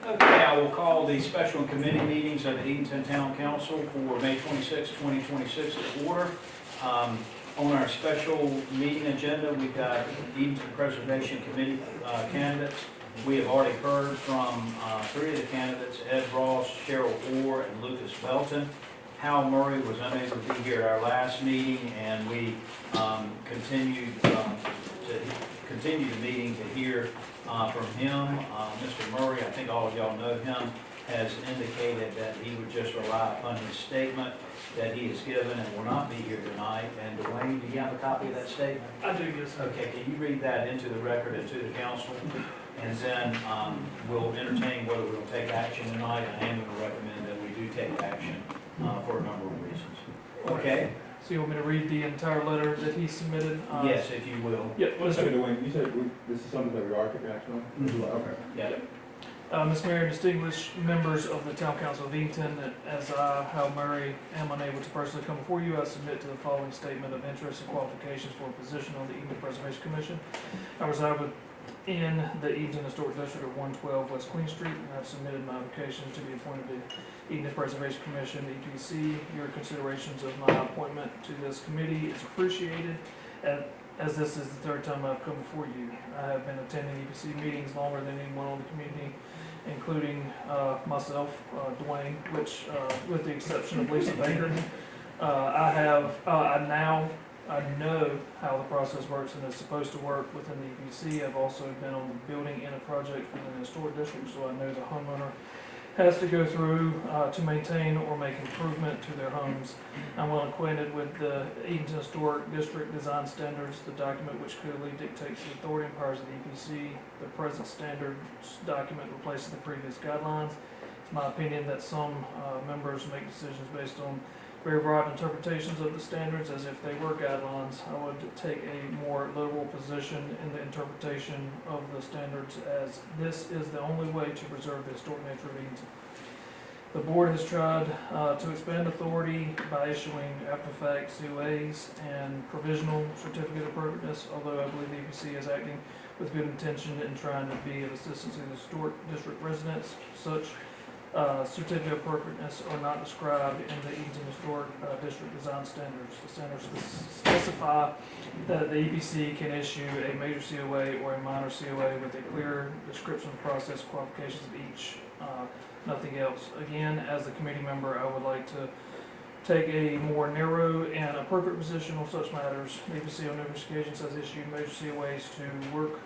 Okay, I will call the special and committee meetings of the Edenton Town Council for May 26, 2026 to order. On our special meeting agenda, we've got Edenton Preservation Committee candidates. We have already heard from three of the candidates, Ed Ross, Cheryl Orr, and Lucas Belton. Hal Murray was unable to be here at our last meeting, and we continued the meeting to hear from him. Mr. Murray, I think all of y'all know him, has indicated that he would just rely upon his statement that he has given and will not be here tonight. And Dwayne, do you have a copy of that statement? I do, yes, sir. Okay, can you read that into the record and to the council? And then we'll entertain whether we'll take action tonight. I am going to recommend that we do take action for a number of reasons. Okay? So you want me to read the entire letter that he submitted? Yes, if you will. Yep, let's do it. Dwayne, you said this is something that we are taking action on? Mhm. Okay. Yeah. Ms. Mayor, distinguished members of the Town Council of Edenton, as I, Hal Murray, am unable to personally come before you, I submit to the following statement of interest and qualifications for a position on the Edenton Preservation Commission. I reside in the Edenton Historic District of 112 West Queen Street, and I've submitted my application to be appointed to the Edenton Preservation Commission, EPC. Your considerations of my appointment to this committee is appreciated, as this is the third time I've come before you. I have been attending EPC meetings longer than anyone on the community, including myself, Dwayne, which, with the exception of Lisa Baker, I know how the process works and is supposed to work within the EPC. I've also been on the building in a project within the historic district, so I know the homeowner has to go through to maintain or make improvement to their homes. I'm well acquainted with the Edenton Historic District Design Standards, the document which clearly dictates the authority and powers of the EPC. The present standards document replaces the previous guidelines. It's my opinion that some members make decisions based on very broad interpretations of the standards as if they were guidelines. I would take a more literal position in the interpretation of the standards, as this is the only way to preserve the historic nature of Edenton. The board has tried to expand authority by issuing after-fact COAs and provisional certificate of appropriateness, although I believe the EPC is acting with good intention in trying to be of assistance to the historic district residents. Such certificate of appropriateness are not described in the Edenton Historic District Design Standards. The standards specify that the EPC can issue a major COA or a minor COA with a clear description of the process qualifications of each, nothing else. Again, as a committee member, I would like to take a more narrow and appropriate position on such matters. The EPC on numerous occasions has issued major COAs to work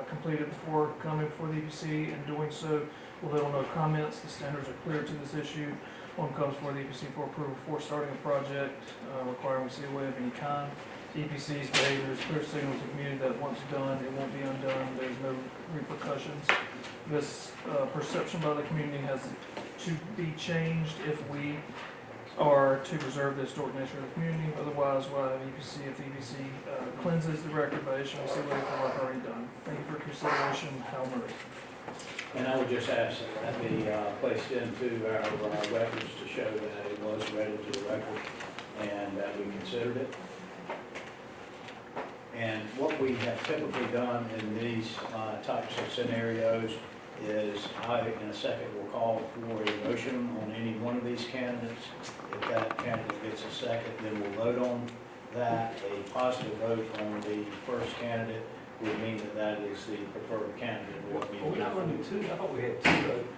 completed before coming before the EPC, and doing so with little or no comments. The standards are clear to this issue. One comes before the EPC for approval before starting a project requiring COA of any kind. The EPC's behavior is clear signal to the community that once done, it won't be undone. There's no repercussions. This perception by the community has to be changed if we are to preserve the historic nature of the community. Otherwise, we'll have EPC if the EPC cleanses the record by issuing COA for work already done. Thank you for consideration, Hal Murray. And I would just ask that that be placed into our records to show that it was read into the record and that we considered it. And what we have typically done in these types of scenarios is I, in a second, will call for a motion on any one of these candidates. If that candidate gets a second, then we'll vote on that. A positive vote on the first candidate would mean that that is the preferred candidate. We're not running two, I thought we had two votes.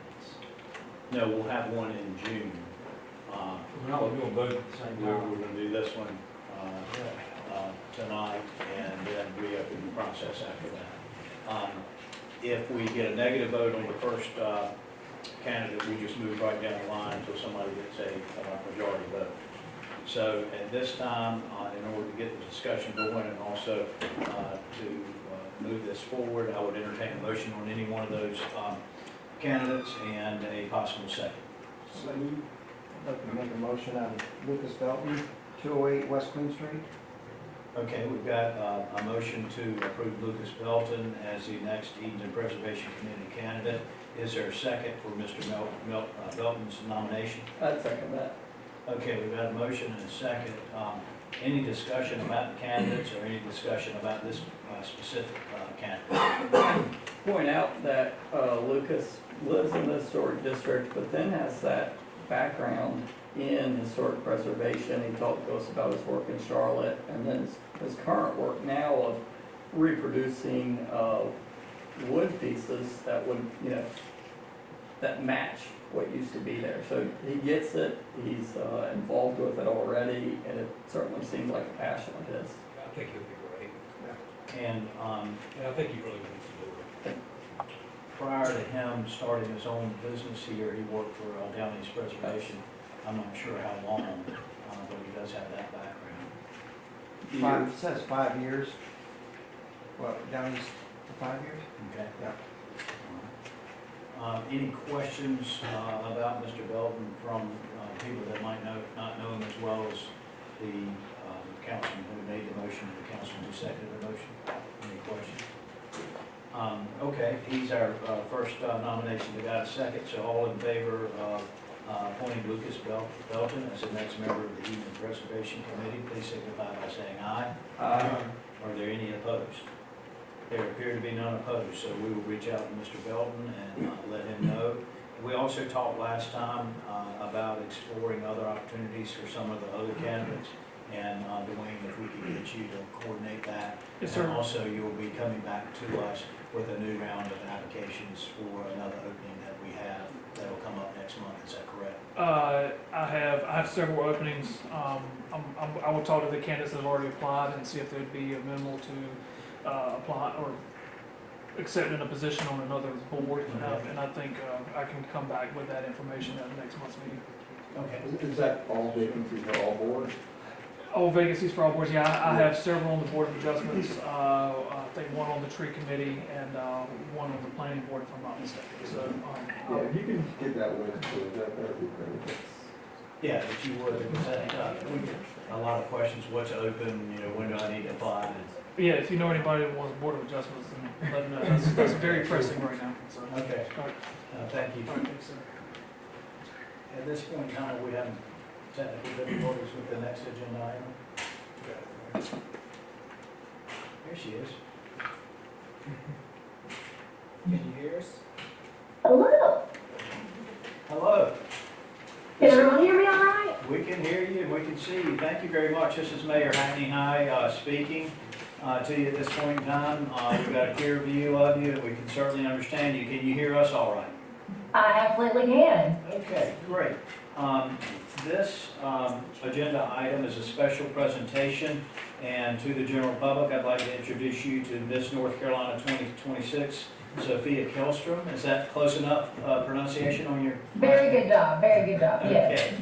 No, we'll have one in June. We're not doing both at the same We're time. going to do this one tonight and then reopen the process after that. If we get a negative vote on the first candidate, we just move right down the line until somebody gets a majority vote. So at this time, in order to get the discussion going and also to move this forward, I would entertain a motion on any one of those candidates and a possible second. So I'd like to make a motion on Lucas Belton, 208 West Queen Street. Okay, we've got a motion to approve Lucas Belton as the next Edenton Preservation Committee candidate. Is there a second for Mr. Belton's nomination? I'd second that. Okay, we've got a motion and a second. Any discussion about the candidates or any discussion about this specific candidate? Point out that Lucas lives in the historic district, but then has that background in historic preservation. He talked to us about his work in Charlotte, and then his current work now of reproducing wood pieces that would, that match what used to be there. So he gets it, he's involved with it already, and it certainly seems like a passion of his. I think he'll be great. And And I think he really needs to do it. prior to him starting his own business here, he worked for Down East Preservation. I'm not sure how long, but he does have that background. It says 5 years. Well, down east, 5 years? Okay. Yeah. Any questions about Mr. Belton from people that might not know him as well as the councilman who made the motion, the councilman who seconded the motion? Any questions? Okay, he's our first nomination. We got a second, so all in favor of appointing Lucas Belton as the next member of the Edenton Preservation Committee, please signify by saying aye. Are there any opposed? There appear to be none opposed, so we will reach out to Mr. Belton and let him know. We also talked last time about exploring other opportunities for some of the other candidates. And Dwayne, if we could get you to coordinate that. Yes, And sir. also, you'll be coming back to us with a new round of applications for another opening that we have that'll come up next month. Is that correct? I have several openings. I will talk to the candidates that have already applied and see if they'd be amenable to apply or accepting a position on another board. Okay. And I think I can come back with that information at next month's meeting. Okay. Is that all vacancies for all boards? Oh, vacancies for all boards, yeah, I have several on the Board of Adjustments, I think one on the tree committee and one on the planning board, if I'm not mistaken, so. Yeah, if you can get that list, that would be great. Yeah, if you would, because that, we get a lot of questions, what's open, when do I need to apply? Yeah, if you know anybody that wants Board of Adjustments, then let them know, that's very pressing right now, so. Okay, All right, thank you. all right, thanks, sir. At this point in time, we haven't technical difficulties with the next agenda item. Here she is. Can you hear us? Hello. Hello. Can everyone hear me all right? We can hear you and we can see you. Thank you very much. This is Mayor Hackney High speaking to you at this point in time. We've got a clear view of you and we can certainly understand you. Can you hear us all right? I absolutely can. Okay, great. This agenda item is a special presentation, and to the general public, I'd like to introduce you to Miss North Carolina 2026, Sophia Kelstrom. Is that close enough pronunciation on your? Very good job, yes. Okay.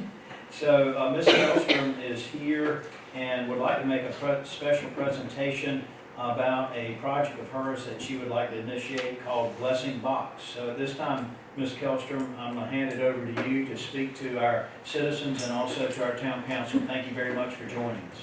So Ms. Kelstrom is here and would like to make a special presentation about a project of hers that she would like to initiate called Blessing Box. So at this time, Ms. Kelstrom, I'm going to hand it over to you to speak to our citizens and also to our town council. Thank you very much for joining us.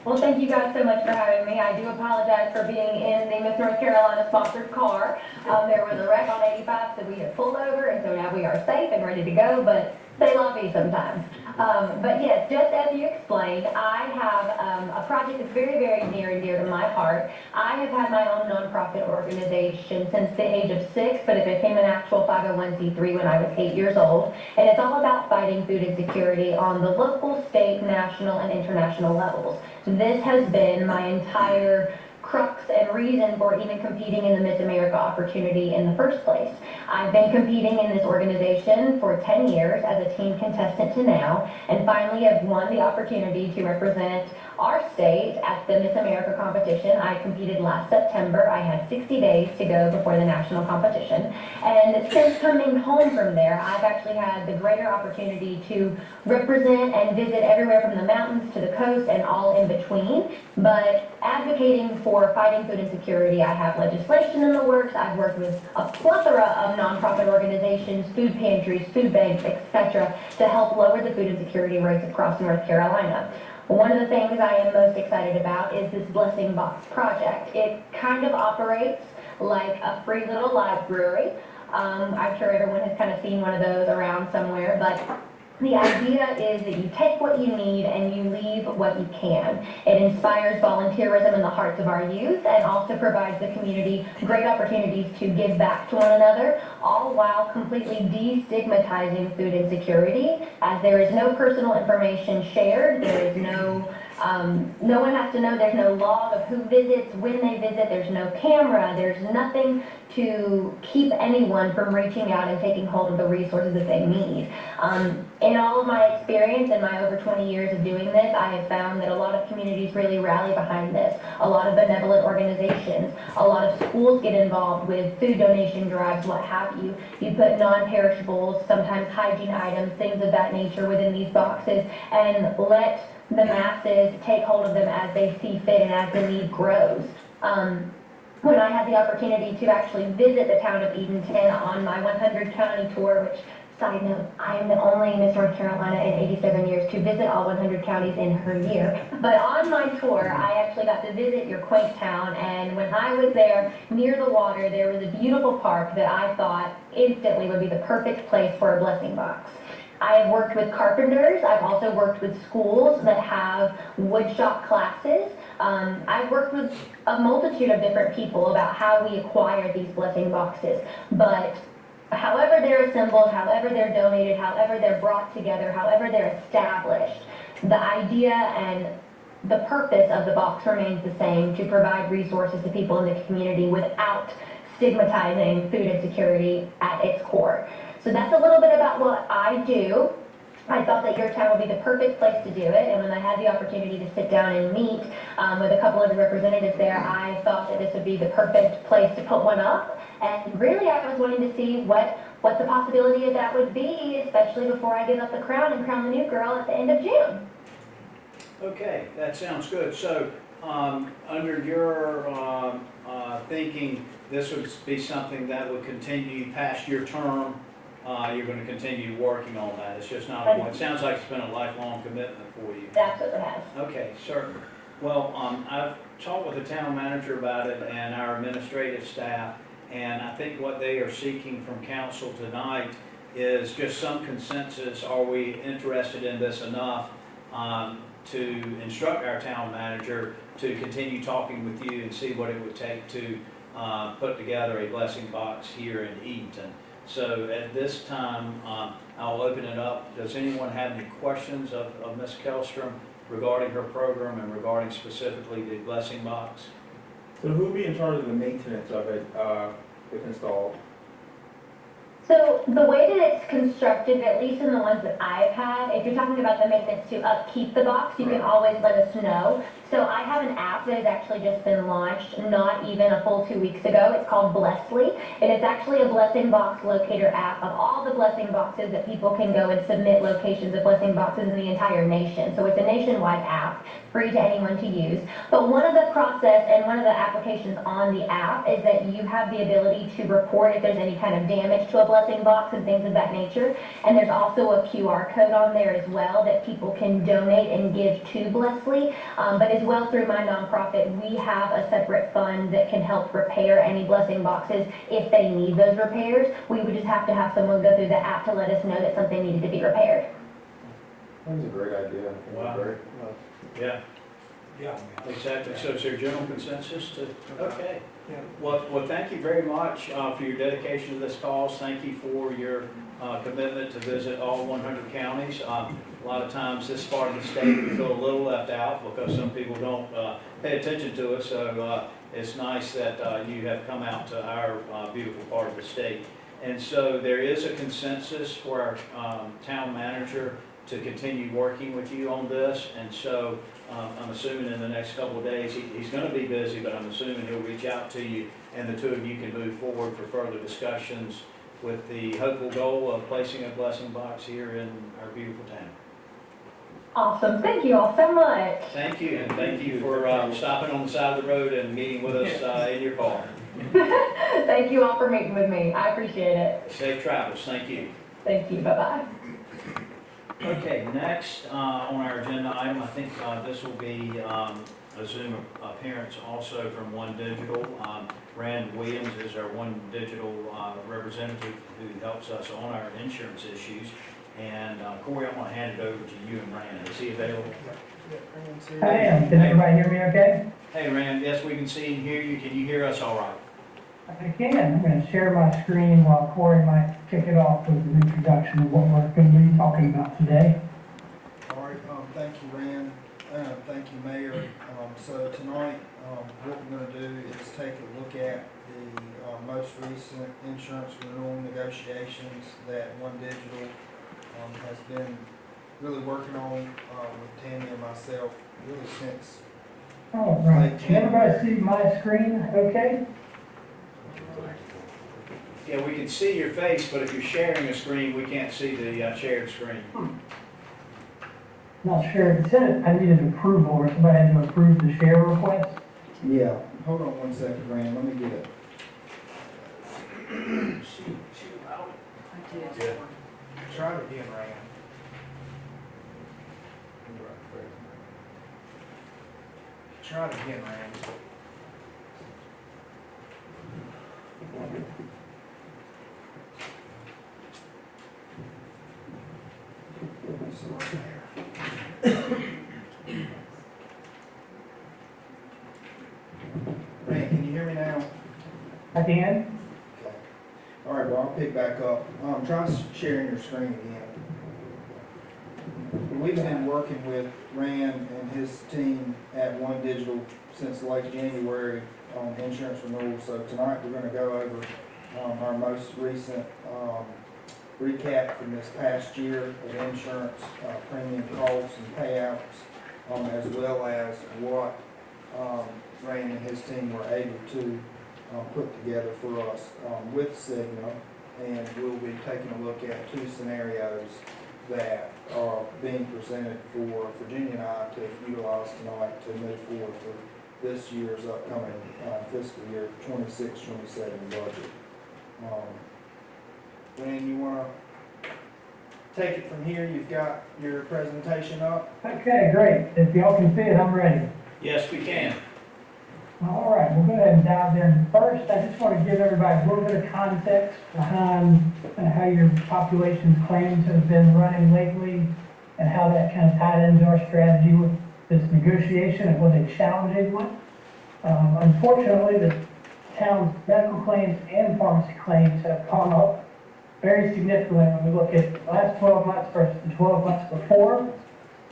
Well, thank you guys so much for having me. I do apologize for being in the Miss North Carolina sponsored car. There was a wreck on 85, so we have pulled over, and so now we are safe and ready to go, but they love me sometimes. But yes, just as you explained, I have a project that's very, very near and dear to my heart. I have had my own nonprofit organization since the age of 6, but it became an actual 501c3 when I was 8 years old. And it's all about fighting food insecurity on the local, state, national, and international levels. This has been my entire crux and reason for even competing in the Miss America opportunity in the first place. I've been competing in this organization for 10 years as a team contestant to now, and finally have won the opportunity to represent our state at the Miss America competition. I competed last September. I had 60 days to go before the national competition. And since coming home from there, I've actually had the greater opportunity to represent and visit everywhere from the mountains to the coast and all in between. But advocating for fighting food insecurity, I have legislation in the works. I've worked with a plethora of nonprofit organizations, food pantries, food banks, etc., to help lower the food insecurity rates across North Carolina. One of the things I am most excited about is this Blessing Box project. It kind of operates like a free little library. I'm sure everyone has kind of seen one of those around somewhere, but The idea is that you take what you need and you leave what you can. It inspires volunteerism in the hearts of our youth and also provides the community great opportunities to give back to one another, all while completely destigmatizing food insecurity, as there is no personal information shared, there is no one has to know, there's no log of who visits, when they visit, there's no camera, there's nothing to keep anyone from reaching out and taking hold of the resources that they need. In all of my experience in my over 20 years of doing this, I have found that a lot of communities really rally behind this. A lot of benevolent organizations, a lot of schools get involved with food donation drives, what have you. You put non-perishables, sometimes hygiene items, things of that nature within these boxes and let the masses take hold of them as they see fit and as the need grows. When I had the opportunity to actually visit the town of Edenton on my 100 county tour, which, side note, I am the only Miss North Carolina in 87 years to visit all 100 counties in her year. But on my tour, I actually got to visit your quaint town, and when I was there near the water, there was a beautiful park that I thought instantly would be the perfect place for a blessing box. I have worked with carpenters. I've also worked with schools that have woodshop classes. I've worked with a multitude of different people about how we acquire these blessing boxes. But however they're assembled, however they're donated, however they're brought together, however they're established, the idea and the purpose of the box remains the same: to provide resources to people in the community without stigmatizing food insecurity at its core. So that's a little bit about what I do. I thought that your town would be the perfect place to do it, and when I had the opportunity to sit down and meet with a couple of the representatives there, I thought that this would be the perfect place to put one up. And really, I was wanting to see what the possibility of that would be, especially before I give up the crown and crown the new girl at the end of June. Okay, that sounds good. So, under your thinking, this would be something that would continue past your term. You're going to continue working on that. It's just not, it sounds like it's been a lifelong commitment for you. That's what it has. Okay, certainly. Well, I've talked with the town manager about it and our administrative staff, and I think what they are seeking from council tonight is just some consensus. Are we interested in this enough to instruct our town manager to continue talking with you and see what it would take to put together a blessing box here in Edenton? So at this time, I'll open it up. Does anyone have any questions of Ms. Kellstrom regarding her program and regarding specifically the blessing box? So who'll be in charge of the maintenance of it, if installed? So the way that it's constructed, at least in the ones that I've had, if you're talking about the maintenance to upkeep the box, you can always let us know. So I have an app that has actually just been launched not even a full 2 weeks ago. It's called Blessly. It is actually a blessing box locator app of all the blessing boxes that people can go and submit locations of blessing boxes in the entire nation. So it's a nationwide app, free to anyone to use. But one of the process and one of the applications on the app is that you have the ability to report if there's any kind of damage to a blessing box and things of that nature. And there's also a QR code on there as well that people can donate and give to Blessly. But as well, through my nonprofit, we have a separate fund that can help repair any blessing boxes if they need those repairs. We would just have to have someone go through the app to let us know that something needed to be repaired. That's a great idea. Wow. Great. Yeah, Yeah. exactly. So is there general consensus to, okay. Yeah. Well, thank you very much for your dedication to this cause. Thank you for your commitment to visit all 100 counties. A lot of times this part of the state we feel a little left out because some people don't pay attention to it. So it's nice that you have come out to our beautiful part of the state. And so there is a consensus for our town manager to continue working with you on this. And so I'm assuming in the next couple of days, he's going to be busy, but I'm assuming he'll reach out to you and the two of you can move forward for further discussions with the hopeful goal of placing a blessing box here in our beautiful town. Awesome. Thank you all so much. Thank you, and thank you for stopping on the side of the road and meeting with us in your car. Thank you all for meeting with me. I appreciate it. Safe travels. Thank you. Thank you. Bye-bye. Okay, next on our agenda item, I think this will be a Zoom appearance also from One Digital. Rand Williams is our One Digital representative who helps us on our insurance issues. And Corey, I'm gonna hand it over to you and Rand. Is he available? I am. Can everybody hear me okay? Hey, Rand, yes, we can see and hear you. Can you hear us all right? I can. I'm going to share my screen while Corey might kick it off with an introduction of what we're going to be talking about today. All right, thank you, Rand. Thank you, Mayor. So tonight, what we're gonna do is take a look at the, most recent insurance renewal negotiations that One Digital, has been really working on, with Tammy and myself, really since. All right. Can everybody see my screen okay? Yeah, we can see your face, but if you're sharing a screen, we can't see the shared screen. Not sure. It said I needed approval, or somebody had to approve the share request. Yeah, hold on one second, Rand, let me get it. Yeah. Try it again, Rand. Try it again, Rand. Rand, can you hear me now? I can. Okay. All right, well, I'll pick back up. Try sharing your screen again. We've been working with Rand and his team at One Digital since late January on insurance renewal. So tonight, we're gonna go over, our most recent, recap from this past year of insurance, premium costs and payouts, as well as what, Rand and his team were able to, put together for us, with Cigna. And we'll be taking a look at two scenarios that are being presented for Virginia and I to utilize tonight to move forward for this year's upcoming, fiscal year 26-27 budget. Rand, you wanna take it from here? You've got your presentation up? Okay, great. If y'all can see it, I'm ready. Yes, we can. All right, we'll go ahead and dive in. First, I just want to give everybody a little bit of context behind how your population's claims have been running lately and how that kind of tied into our strategy with this negotiation. It was a challenging one. Unfortunately, the town's medical claims and pharmacy claims have gone up very significantly when we look at the last 12 months versus the 12 months before.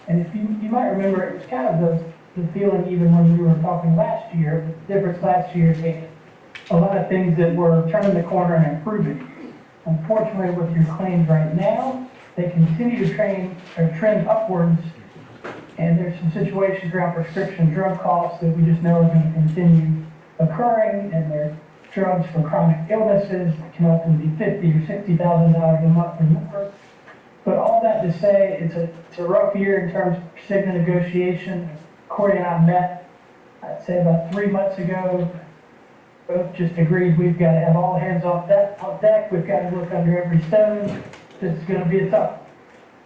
And if you might remember, it was kind of the feeling even when we were talking last year. The difference last year being a lot of things that were turning the corner and improving. Unfortunately, with your claims right now, they continue to trend upwards, and there's some situations around prescription drug costs that we just know are going to continue occurring, and they're drugs for chronic illnesses that can often be $50,000 or $60,000 a month or more. But all that to say, it's a rough year in terms of Cigna negotiation. Corey and I met, I'd say about 3 months ago. Both just agreed we've got to have all hands on deck. We've got to look under every stone. This is going to be a tough one.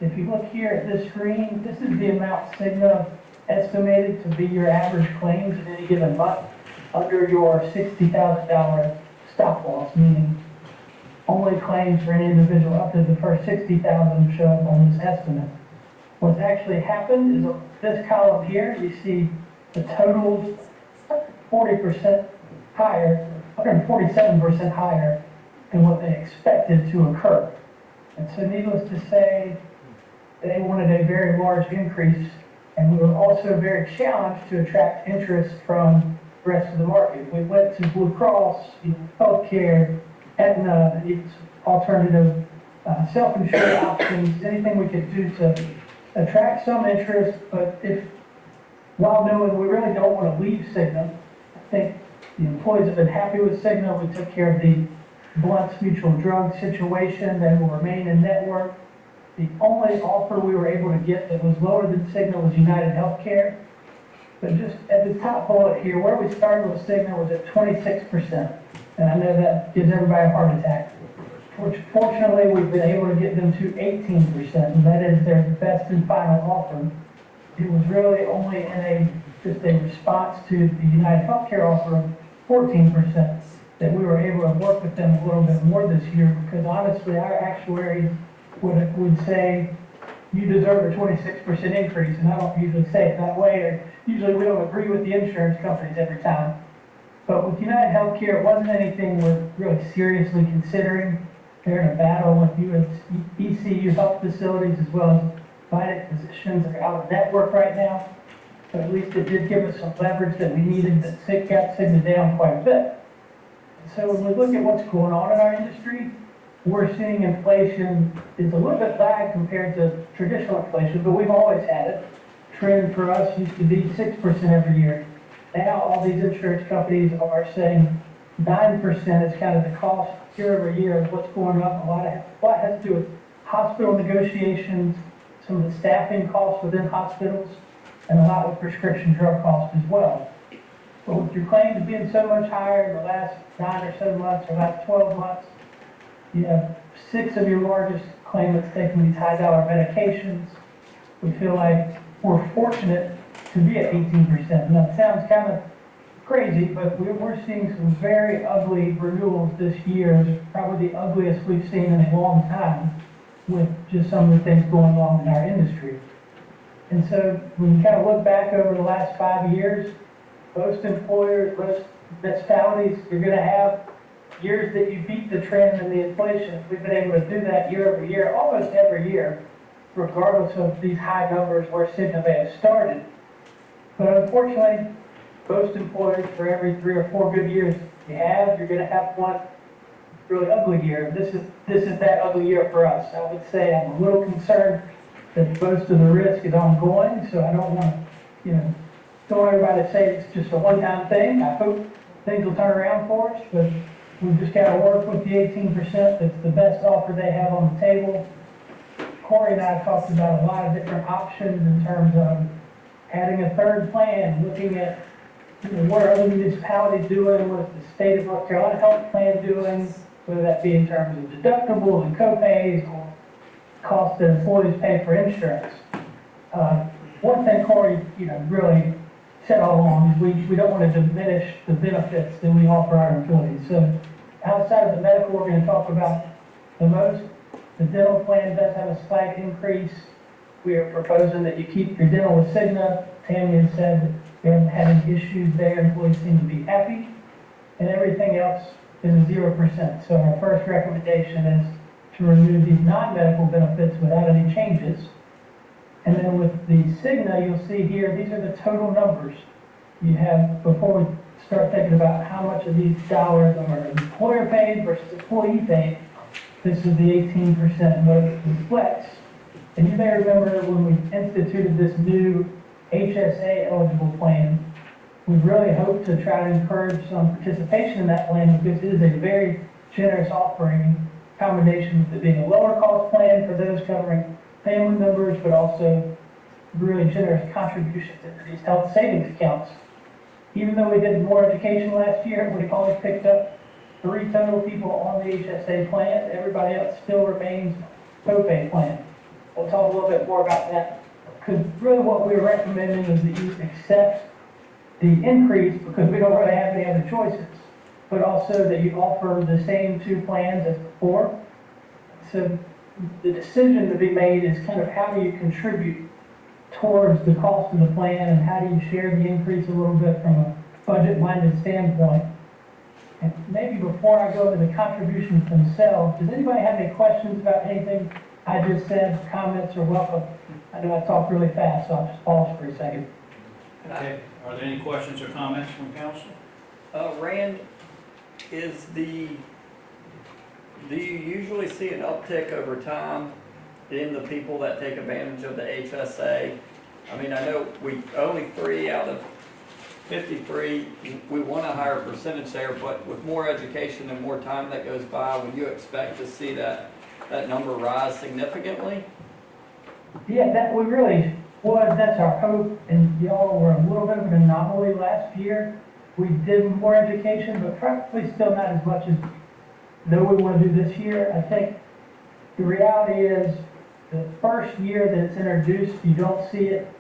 If you look here at this screen, this is the amount Cigna estimated to be your average claims in any given month under your $60,000 stop loss, meaning only claims for any individual up to the first $60,000 show up on this estimate. What's actually happened is this column here, you see the totals 40% higher, 147% higher than what they expected to occur. And so needless to say, they wanted a very large increase, and we were also very challenged to attract interest from the rest of the market. We went to Blue Cross, healthcare, Aetna, alternative self-insured options, anything we could do to attract some interest. But while knowing we really don't want to leave Cigna, I think the employees have been happy with Cigna. We took care of the Blunt's mutual drug situation. They will remain in network. The only offer we were able to get that was lower than Cigna was United Healthcare. But just at the top bullet here, where we started with Cigna was at 26%. And I know that gives everybody a heart attack. Fortunately, we've been able to get them to 18%, and that is their best and final offer. It was really only just a response to the United Healthcare offer of 14% that we were able to work with them a little bit more this year, because honestly, our actuaries would say, you deserve a 26% increase, and I don't usually say it that way, or usually we don't agree with the insurance companies every time. But with United Healthcare, it wasn't anything we're really seriously considering. They're in a battle with ECU health facilities as well as private physicians that are out of network right now. But at least it did give us some leverage that we needed that got Cigna down quite a bit. So when we look at what's going on in our industry, we're seeing inflation is a little bit lagged compared to traditional inflation, but we've always had it. Trend for us used to be 6% every year. Now all these insurance companies are saying 9% is kind of the cost year over year of what's going up. A lot has to do with hospital negotiations, some of the staffing costs within hospitals, and a lot with prescription drug costs as well. But with your claims being so much higher in the last 9 or so months, or last 12 months, you have 6 of your largest claimants taking these high dollar medications. We feel like we're fortunate to be at 18%. And that sounds kind of crazy, but we're seeing some very ugly renewals this year, probably the ugliest we've seen in a long time, with just some of the things going on in our industry. And so when you kind of look back over the last 5 years, most employers, most municipalities, you're going to have years that you beat the trend in the inflation. We've been able to do that year over year, almost every year, regardless of these high numbers where Cigna may have started. But unfortunately, most employers, for every 3 or 4 good years you're going to have one really ugly year. This is that ugly year for us. I would say I'm a little concerned that most of the risk is ongoing, so I don't want to, don't want everybody to say it's just a one-time thing. I hope things will turn around for us, but we've just got to work with the 18%. That's the best offer they have on the table. Corey and I have talked about a lot of different options in terms of adding a third plan, looking at what are other municipalities doing, what is the state of North Carolina health plan doing, whether that be in terms of deductibles and co-pays or costs that employees pay for insurance. One thing Corey, really said all along is we don't want to diminish the benefits that we offer our employees. So outside of the medical we're going to talk about the most, the dental plan does have a slight increase. We are proposing that you keep your dental with Cigna. Tammy has said that we haven't had any issues there. Employees seem to be happy. And everything else is 0%. So our first recommendation is to remove these non-medical benefits without any changes. And then with the Cigna, you'll see here, these are the total numbers you have before we start thinking about how much of these dollars are employer paid versus employee paid. This is the 18% what it reflects. And you may remember when we instituted this new HSA eligible plan, we really hope to try to encourage some participation in that plan because it is a very generous offering, combination with it being a lower cost plan for those covering family members, but also really generous contributions into these health savings accounts. Even though we did more education last year, we only picked up 3 total people on the HSA plan. Everybody else still remains co-pay plan. We'll talk a little bit more about that. Because really what we're recommending is that you accept the increase because we don't really have any other choices, but also that you offer the same 2 plans as before. So the decision to be made is kind of how do you contribute towards the cost of the plan and how do you share the increase a little bit from a budget-minded standpoint. And maybe before I go to the contributions themselves, does anybody have any questions about anything I just said? Comments are welcome. I know I talked really fast, so I'll just pause for a second. Okay, are there any questions or comments from council? Rand, do you usually see an uptick over time in the people that take advantage of the HSA? I mean, I know we only 3 out of 53, we want a higher percentage there, but with more education and more time that goes by, would you expect to see that number rise significantly? Yeah, that we really would. That's our hope. And y'all were a little bit of an anomaly last year. We did more education, but probably still not as much as though we want to do this year. I think the reality is the first year that it's introduced, you don't see it,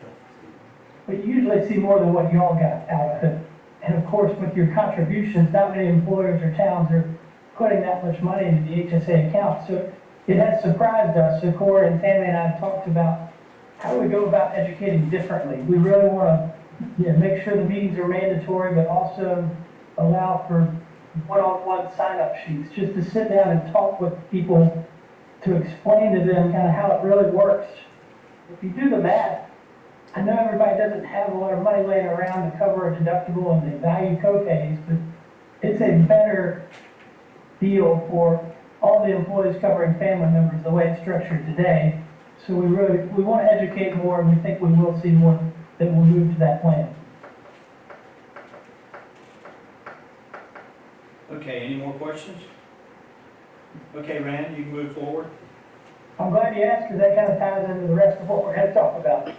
but you usually see more than what y'all got out of it. And of course, with your contributions, not many employers or towns are putting that much money into the HSA account. So it has surprised us. So Corey and Tammy and I have talked about how do we go about educating differently. We really want to, make sure the meetings are mandatory, but also allow for one-on-one sign-up sheets, just to sit down and talk with people to explain to them kind of how it really works. If you do the math, I know everybody doesn't have a lot of money laying around to cover a deductible and they value co-pays, but it's a better deal for all the employees covering family members the way it's structured today. So we want to educate more, and we think we will see more that will move to that plan. Okay, any more questions? Okay, Rand, you can move forward. I'm glad you asked, because that kind of ties into the rest of what we're going to talk about.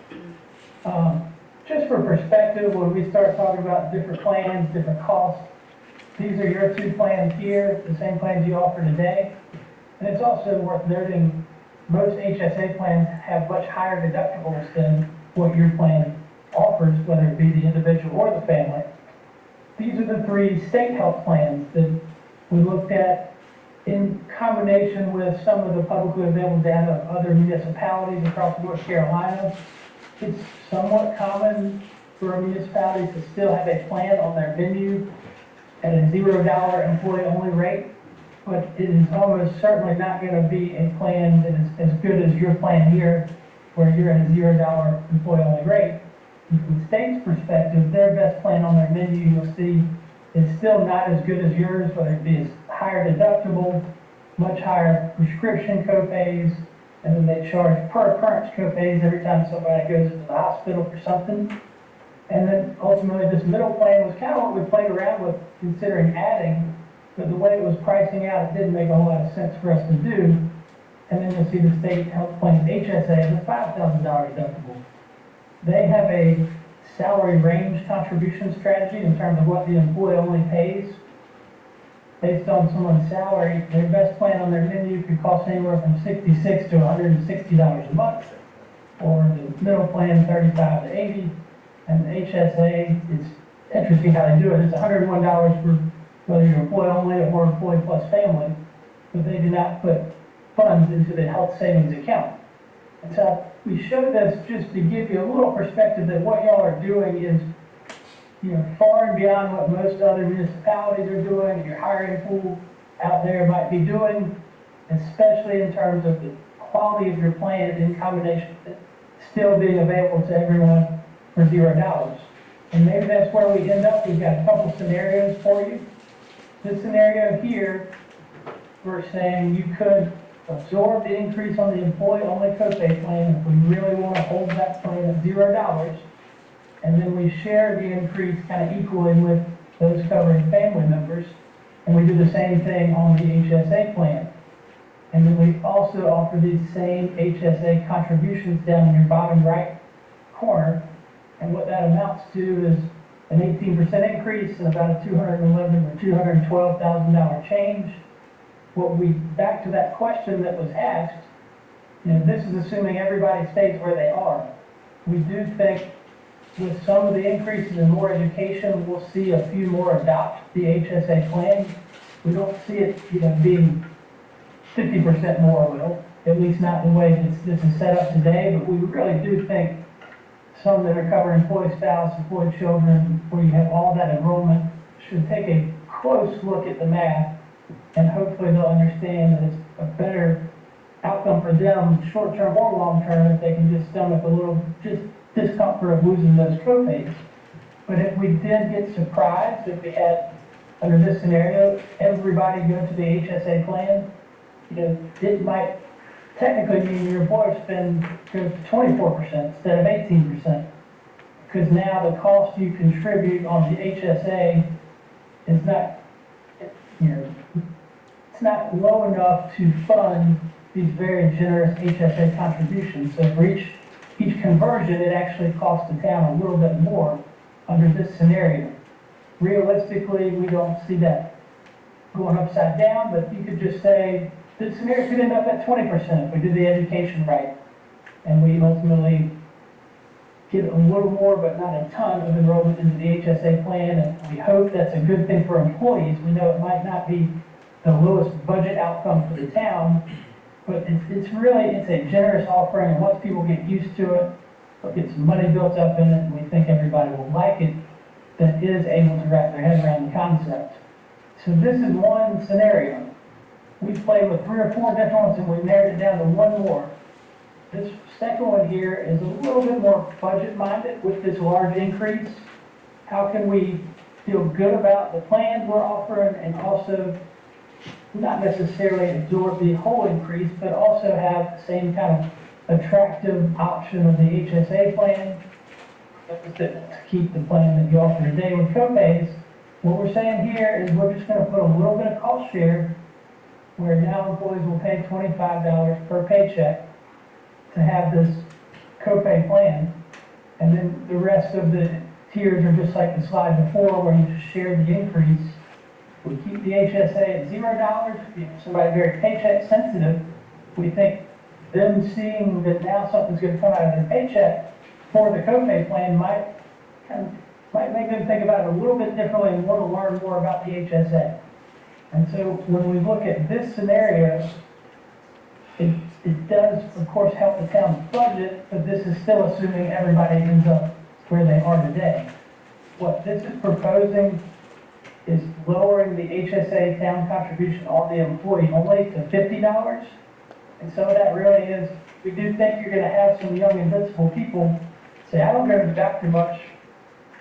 Just for perspective, when we start talking about different plans, different costs, these are your two plans here, the same plans you offer today. And it's also worth noting, most HSA plans have much higher deductibles than what your plan offers, whether it be the individual or the family. These are the three state health plans that we looked at in combination with some of the publicly available data of other municipalities across North Carolina. It's somewhat common for a municipality to still have a plan on their menu at a $0 employee-only rate, but it is almost certainly not going to be a plan that is as good as your plan here, where you're at a $0 employee-only rate. From the state's perspective, their best plan on their menu, you'll see, is still not as good as yours, whether it be as higher deductible, much higher prescription copays, and then they charge per occurrence copays every time somebody goes into the hospital for something. And then ultimately, this middle plan was kind of what we played around with, considering adding, but the way it was pricing out, it didn't make a whole lot of sense for us to do. And then you'll see the state health plan, HSA, is a $5,000 deductible. They have a salary range contribution strategy in terms of what the employee only pays. Based on someone's salary, their best plan on their menu could cost anywhere from $66 to $160 a month. Or the middle plan, $35 to $80. And the HSA, it's interesting how they do it. It's $101 for whether you're employee only or employee plus family, but they do not put funds into the health savings account. And so we show this just to give you a little perspective that what y'all are doing is, far and beyond what most other municipalities are doing, and your hiring pool out there might be doing, especially in terms of the quality of your plan in combination with it still being available to everyone for $0. And maybe that's where we end up. We've got a couple scenarios for you. This scenario here, we're saying you could absorb the increase on the employee-only copay plan if we really want to hold that plan at $0, and then we share the increase kind of equally with those covering family members, and we do the same thing on the HSA plan. And then we also offer these same HSA contributions down in your bottom right corner, and what that amounts to is an 18% increase and about a $211,000 or $212,000 change. Back to that question that was asked, this is assuming everybody stays where they are. We do think with some of the increases in more education, we'll see a few more adopt the HSA plan. We don't see it, being 50% more will, at least not the way this is set up today, but we really do think some that are covering employee spouse, employee children, where you have all that enrollment, should take a close look at the math, and hopefully they'll understand that it's a better outcome for them, short-term or long-term, if they can just stomach a little discomfort of losing those copays. But if we did get surprised, if we had, under this scenario, everybody go to the HSA plan, it might technically mean your employer goes to 24% instead of 18%. Because now the cost you contribute on the HSA is not, it's not low enough to fund these very generous HSA contributions. So for each conversion, it actually costs the town a little bit more under this scenario. Realistically, we don't see that going upside down, but you could just say, this scenario could end up at 20% if we do the education right, and we ultimately get a little more, but not a ton of enrollment into the HSA plan, and we hope that's a good thing for employees. We know it might not be the lowest budget outcome for the town, But it's really, it's a generous offering, and once people get used to it, they'll get some money built up in it, and we think everybody will like it that is able to wrap their head around the concept. So this is one scenario. We've played with 3 or 4 different ones, and we've narrowed it down to one more. This second one here is a little bit more budget-minded with this large increase. How can we feel good about the plans we're offering and also not necessarily absorb the whole increase, but also have the same kind of attractive option of the HSA plan to keep the plan that you offer today with copays? What we're saying here is we're just going to put a little bit of cost share where now employees will pay $25 per paycheck to have this copay plan, and then the rest of the tiers are just like the slide before where you just share the increase. We keep the HSA at $0. If somebody's very paycheck sensitive, we think them seeing that now something's going to come out of their paycheck for the copay plan might make them think about it a little bit differently and want to learn more about the HSA. And so when we look at this scenario, it does, of course, help the town's budget, but this is still assuming everybody ends up where they are today. What this is proposing is lowering the HSA town contribution on the employee only to $50. And some of that really is, we do think you're going to have some young invincible people say, I don't go to the doctor much,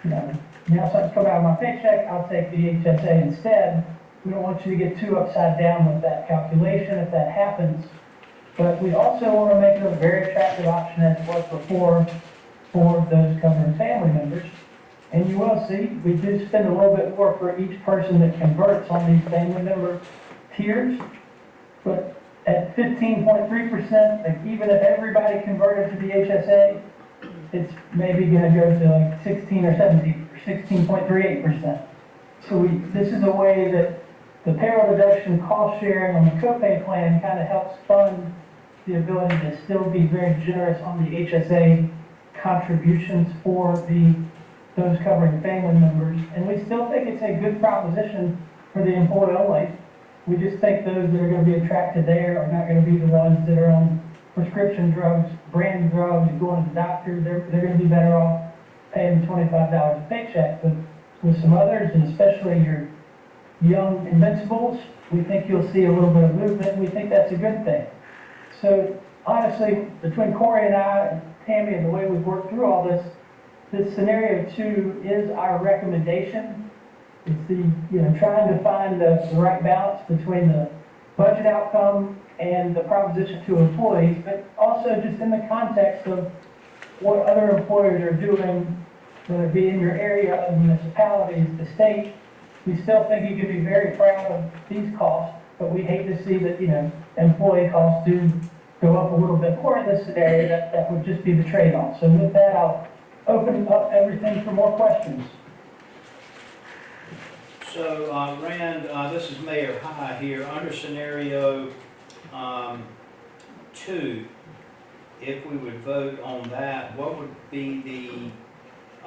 now something's coming out of my paycheck, I'll take the HSA instead. We don't want you to get too upside down with that calculation if that happens. But we also want to make it a very attractive option as it was before for those covering family members. And you will see, we do spend a little bit more for each person that converts on these family member tiers. But at 15.3%, like even if everybody converted to the HSA, it's maybe going to go to like 16 or 17 or 16.38%. So this is a way that the payroll deduction cost sharing on the copay plan kind of helps fund the ability to still be very generous on the HSA contributions for those covering family members. And we still think it's a good proposition for the employee only. We just think those that are going to be attracted there are not going to be the ones that are on prescription drugs, brand drugs, going to the doctor. They're going to be better off paying $25 a paycheck. But with some others, and especially your young invincibles, we think you'll see a little bit of movement. We think that's a good thing. So honestly, between Corey and I and Tammy and the way we've worked through all this, this scenario 2 is our recommendation. It's trying to find the right balance between the budget outcome and the proposition to employees, but also just in the context of what other employers are doing, whether it be in your area, of municipalities, the state. We still think you can be very proud of these costs, but we hate to see that, employee costs do go up a little bit more in this scenario. That would just be the trade-off. So with that, I'll open up everything for more questions. So, Rand, this is Mayor High here. Under scenario 2, if we would vote on that, what would be the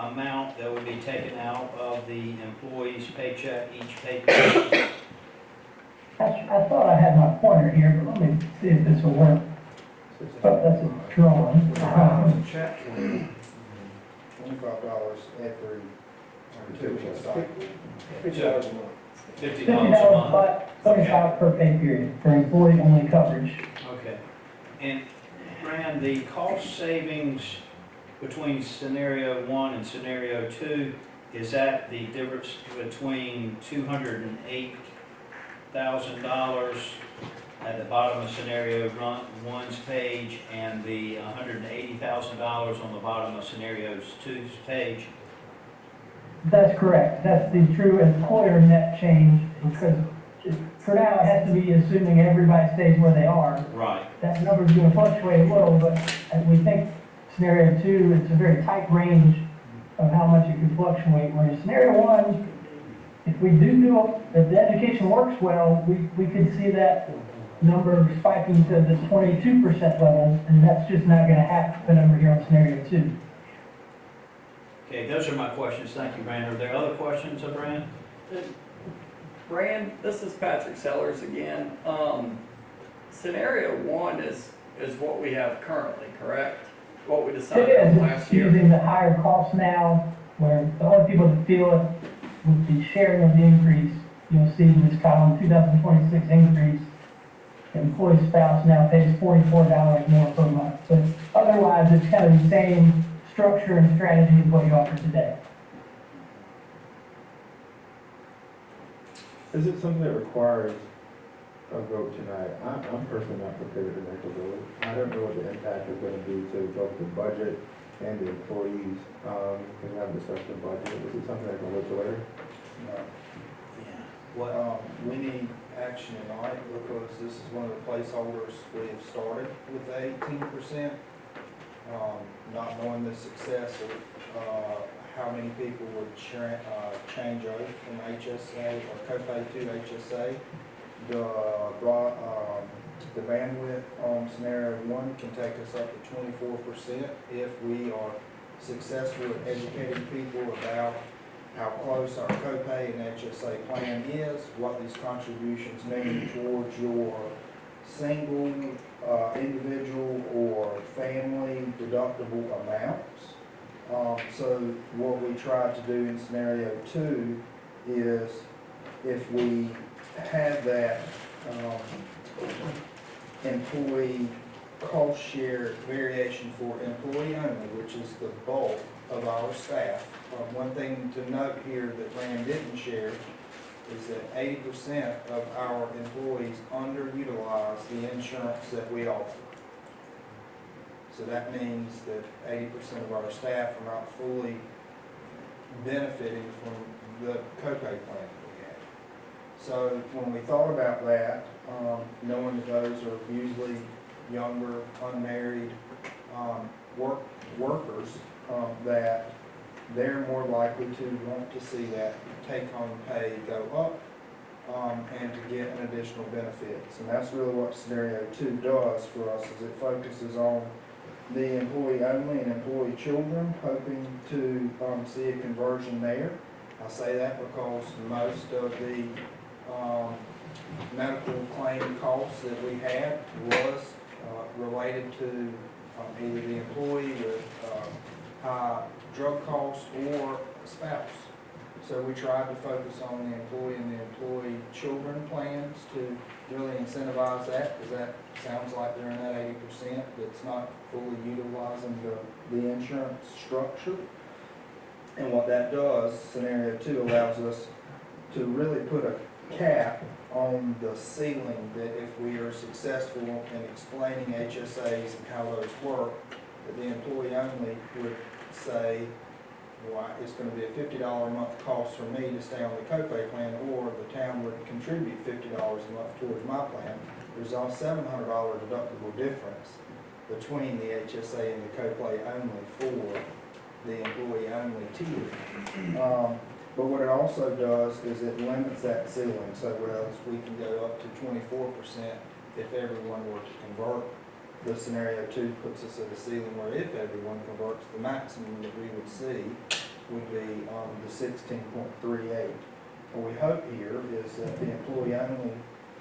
amount that would be taken out of the employee's paycheck, each paycheck? I thought I had my pointer here, but let me see if this will work. Oh, that's a drawing. $25 every 2 weeks. $50 $50 a month. but $25 per pay period for employee-only coverage. Okay. And Rand, the cost savings between scenario 1 and scenario 2, is that the difference between $208,000 at the bottom of scenario 1's page and the $180,000 on the bottom of scenario 2's page? That's correct. That's the true employer net change, because for now it has to be assuming everybody stays where they are. Right. That number's going to fluctuate a little, but we think scenario 2, it's a very tight range of how much it can fluctuate. Whereas scenario 1, if we if the education works well, we could see that number spiking to the 22% level, and that's just not going to happen over here on scenario 2. Okay, those are my questions. Thank you, Rand. Are there other questions of Rand? Brand, this is Patrick Sellers again. scenario one is what we have currently, correct? What we It decided on is, last it's year. using the higher cost now, where the only people that feel it with the sharing of the increase, you'll see in this column, 2026 increase, employee spouse now pays $44 more per month. But otherwise, it's kind of the same structure and strategy as what you offer today. Is it something that requires a vote tonight? I'm personally not prepared to make a vote. I don't know what the impact is gonna be to both the budget and the employees, because we haven't discussed the budget. Is it something that can wait till later? No. Yeah. What, We need action tonight because this is one of the placeholders we have started with the 18%. Not knowing the success of, how many people would change over from HSA or copay to HSA. The bandwidth on scenario one can take us up to 24% if we are successful at educating people about how close our copay and HSA plan is, what these contributions mean towards your single, individual, or family deductible amounts. So what we try to do in scenario two is if we have that employee cost share variation for employee only, which is the bulk of our staff. One thing to note here that Rand didn't share is that 80% of our employees underutilize the insurance that we offer. So that means that 80% of our staff are not fully benefiting from the copay plan that we have. So when we thought about that, knowing that those are usually younger, unmarried workers, that they're more likely to want to see that take-home pay go up and to get an additional benefits. And that's really what scenario two does for us, is it focuses on the employee only and employee children, hoping to see a conversion there. I say that because most of the medical claim costs that we had was related to either the employee with high drug costs or a spouse. So we tried to focus on the employee and the employee children plans to really incentivize that, because that sounds like they're in that 80% that's not fully utilizing the insurance structure. And what that does, scenario two allows us to really put a cap on the ceiling, that if we are successful in explaining HSAs and how those work, that the employee only would say, well, it's going to be a $50 a month cost for me to stay on the copay plan, or the town would contribute $50 a month towards my plan. There's a $700 deductible difference between the HSA and the copay only for the employee only tier. But what it also does is it limits that ceiling, so whereas we can go up to 24% if everyone were to convert. The scenario two puts us at a ceiling where if everyone converts, the maximum that we would see would be the 16.38. What we hope here is that the employee-only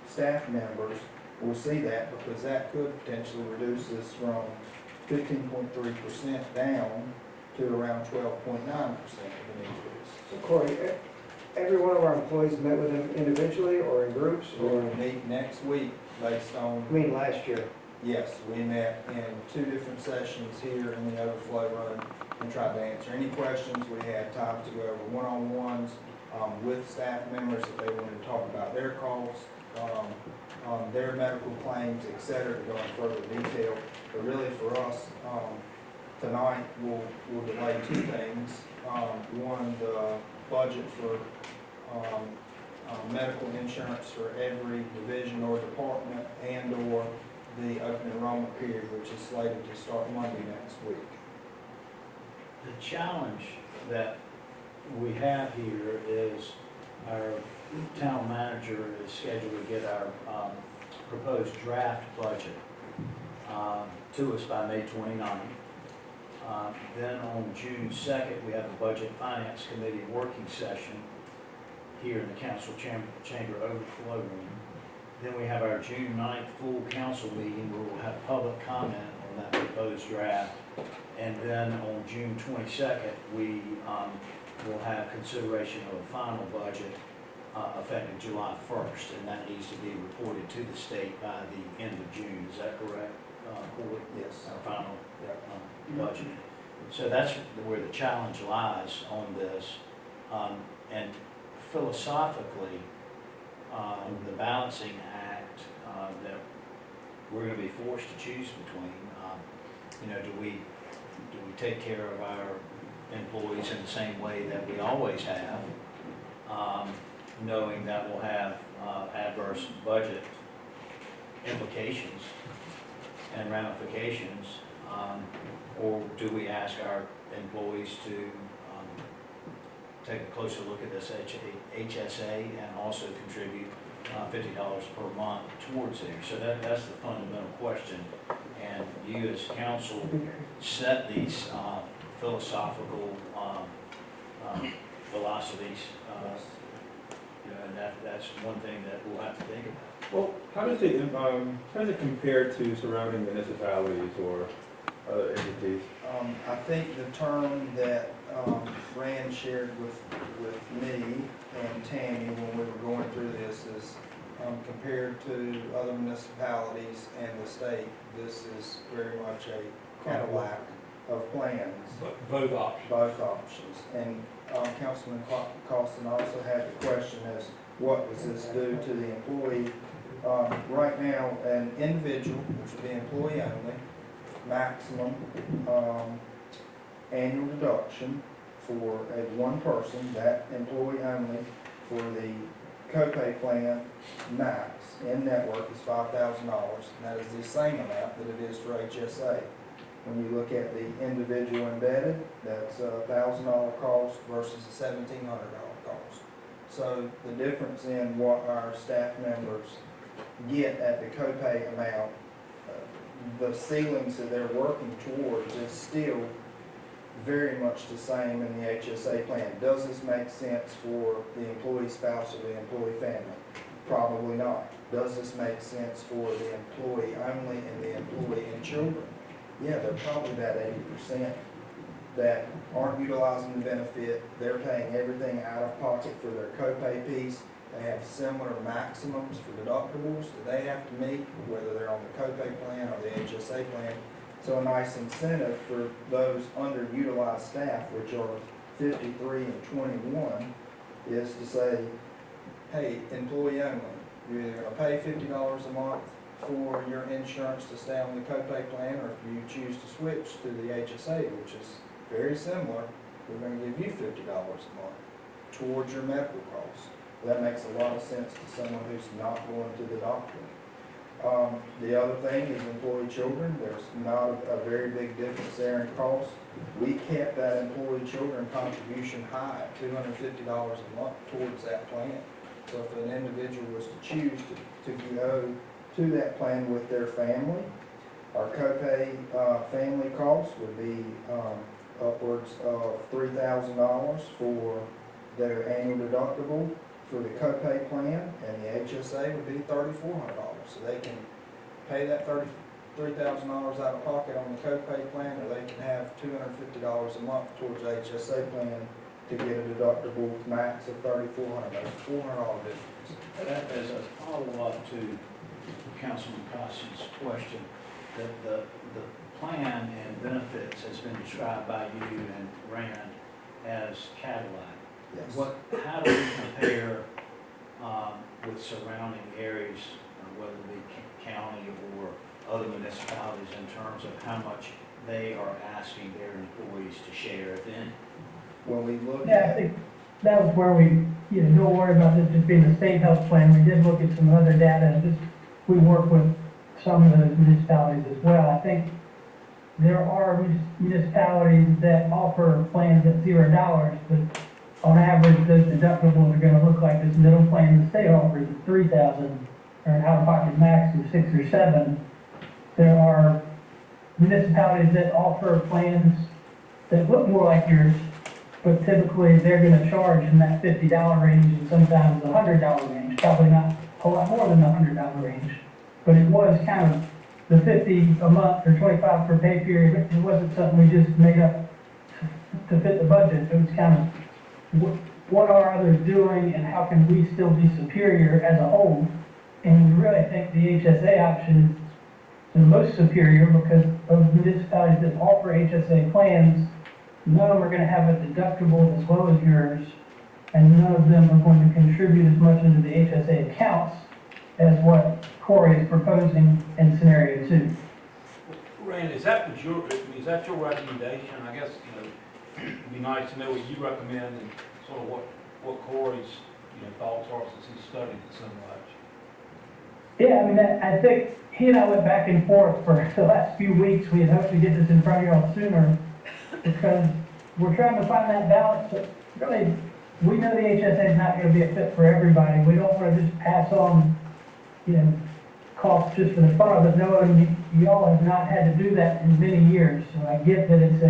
staff members will see that, because that could potentially reduce us from 15.3% down to around 12.9% of an increase. So Corey, every one of our employees met with them individually or in groups, So or, we'll meet next week based on. I mean, last year? Yes, we met in 2 different sessions here in the overflow room and tried to answer any questions. We had times to go over one-on-ones with staff members if they wanted to talk about their costs, their medical claims, et cetera, to go in further detail. But really for us, tonight, we'll delay 2 things. One, the budget for medical insurance for every division or department, and/or the open enrollment period, which is slated to start Monday next week. the challenge that we have here is our town manager is scheduled to get our proposed draft budget to us by May 29th. Then on June 2nd, we have a Budget Finance Committee working session here in the council chamber overflow room. Then we have our June 9th full council meeting where we'll have public comment on that proposed draft. And then on June 22nd, we will have consideration of a final budget effective July 1st, and that needs to be reported to the state by the end of June. Is that correct, Court? Yes. Our final budget. So that's where the challenge lies on this. And philosophically, the balancing act that we're going to be forced to choose between, do we take care of our employees in the same way that we always have, knowing that will have adverse budget implications and ramifications, or do we ask our employees to take a closer look at this HSA and also contribute $50 per month towards there? So that's the fundamental question. And you as council set these philosophical philosophies, and that's one thing that we'll have to think about. Well, how does it compare to surrounding municipalities or other entities? I think the term that Rand shared with me and Tammy when we were going through this is compared to other municipalities and the state, this is very much a Cadillac of plans. Both options. Both options. And Councilman Costin also had the question as what does this do to the employee? Right now, an individual, which would be employee only, maximum annual deduction for a one person, that employee only, for the copay plan max in network is $5,000, and that is the same amount that it is for HSA. When you look at the individual embedded, that's a $1,000 cost versus a $1,700 cost. So the difference in what our staff members get at the copay amount, the ceilings that they're working towards is still very much the same in the HSA plan. Does this make sense for the employee spouse or the employee family? Probably not. Does this make sense for the employee only and the employee and children? Yeah, they're probably that 80% that aren't utilizing the benefit. They're paying everything out of pocket for their copay piece. They have similar maximums for deductibles that they have to meet, whether they're on the copay plan or the HSA plan. So a nice incentive for those underutilized staff, which are 53 and 21, is to say, hey, employee only, you're either going to pay $50 a month for your insurance to stay on the copay plan, or if you choose to switch to the HSA, which is very similar, we're going to give you $50 a month towards your medical costs. That makes a lot of sense to someone who's not going to the doctor. The other thing is employee children. There's not a very big difference there in cost. We kept that employee children contribution high at $250 a month towards that plan. So if an individual was to choose to go to that plan with their family, our copay family costs would be upwards of $3,000 for their annual deductible for the copay plan, and the HSA would be $3,400. So they can pay that $3,000 out of pocket on the copay plan, or they can have $250 a month towards the HSA plan to get a deductible max of $3,400. That's $400 difference. As a follow-up to Councilman Costin's question, the plan and benefits has been described by you and Rand as Cadillac. Yes. How do we compare with surrounding areas, whether it be county or other municipalities, in terms of how much they are asking their employees to share, if any? When we look Yeah, I at, think that was where we, don't worry about this just being a state health plan. We did look at some other data, and just, we work with some of the municipalities as well. I think there are municipalities that offer plans at $0, but on average, those deductibles are gonna look like this middle plan the state offers at $3,000, or an out-of-pocket max of $6 or $7. There are municipalities that offer plans that look more like yours, but typically they're gonna charge in that $50 range and sometimes the $100 range, probably not whole lot more than the $100 range. But it was kind of the 50 a month or 25 per pay period. It wasn't something we just made up to fit the budget. It was kind of what are others doing and how can we still be superior as a whole? And we really think the HSA option is the most superior because of municipalities that offer HSA plans, none of them are going to have a deductible as low as yours, and none of them are going to contribute as much into the HSA accounts as what Corey is proposing in scenario 2. Rand, is that your recommendation? I guess, it'd be nice to know what you recommend and sort of what Corey's, thoughts are since he studied it so much. Yeah, I mean, I think he and I went back and forth for the last few weeks. We had hoped to get this in front of y'all sooner because we're trying to find that balance. But really, we know the HSA is not going to be a fit for everybody. We don't want to just pass on, costs just for the fun of it. Knowing you all have not had to do that in many years. So I get that it's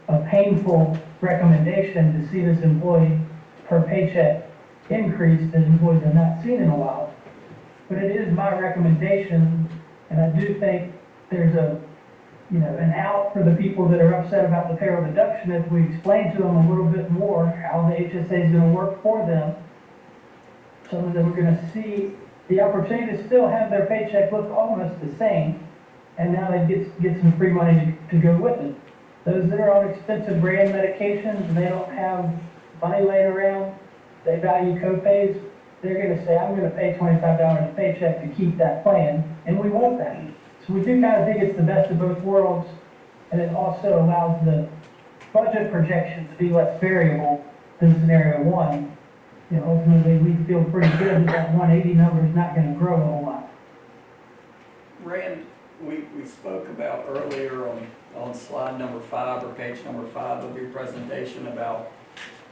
a painful recommendation to see this employee per paycheck increase that employees have not seen in a while. But it is my recommendation, and I do think there's an out for the people that are upset about the payroll deduction if we explain to them a little bit more how the HSA is going to work for them. Some of them are going to see the opportunity to still have their paycheck look almost the same, and now they get some free money to go with it. Those that are on expensive brand medications and they don't have money laying around, they value copays, they're going to say, I'm going to pay $25 a paycheck to keep that plan, and we want that. So we do kind of think it's the best of both worlds, and it also allows the budget projections to be less variable than scenario 1. Ultimately, we feel pretty good that 180 number is not going to grow a whole lot. Rand, we spoke about earlier on slide number 5 or page number 5 of your presentation about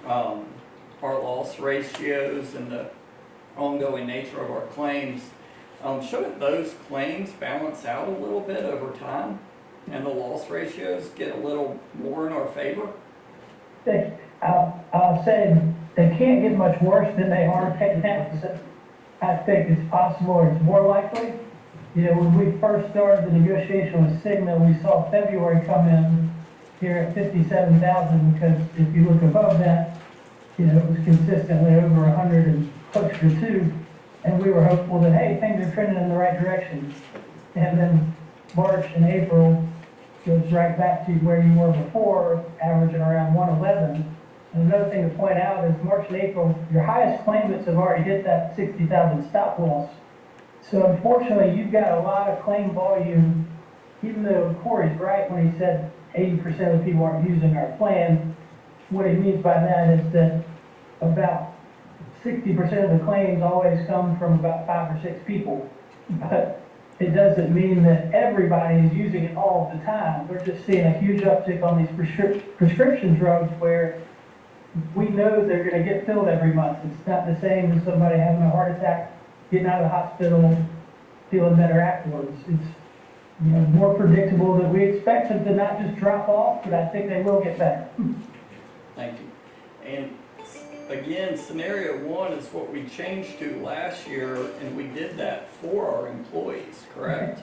our loss ratios and the ongoing nature of our claims. Shouldn't those claims balance out a little bit over time and the loss ratios get a little more in our favor? I'll say they can't get much worse than they are now. So I think it's possible or it's more likely. When we first started the negotiation with Cigna, we saw February come in here at 57,000 because if you look above that, it was consistently over 100 and close to 2, and we were hopeful that, hey, things are trending in the right direction. And then March and April goes right back to where you were before, averaging around 111. And another thing to point out is March and April, your highest claimants have already hit that 60,000 stop loss. So unfortunately, you've got a lot of claim volume, even though Corey's right when he said 80% of the people aren't using our plan. What he means by that is that about 60% of the claims always come from about 5 or 6 people. But it doesn't mean that everybody is using it all the time. We're just seeing a huge uptick on these prescription drugs where we know they're going to get filled every month. It's not the same as somebody having a heart attack, getting out of the hospital, feeling better afterwards. It's more predictable that we expect them to not just drop off, but I think they will get better. Thank you. And again, scenario 1 is what we changed to last year, and we did that for our employees, correct?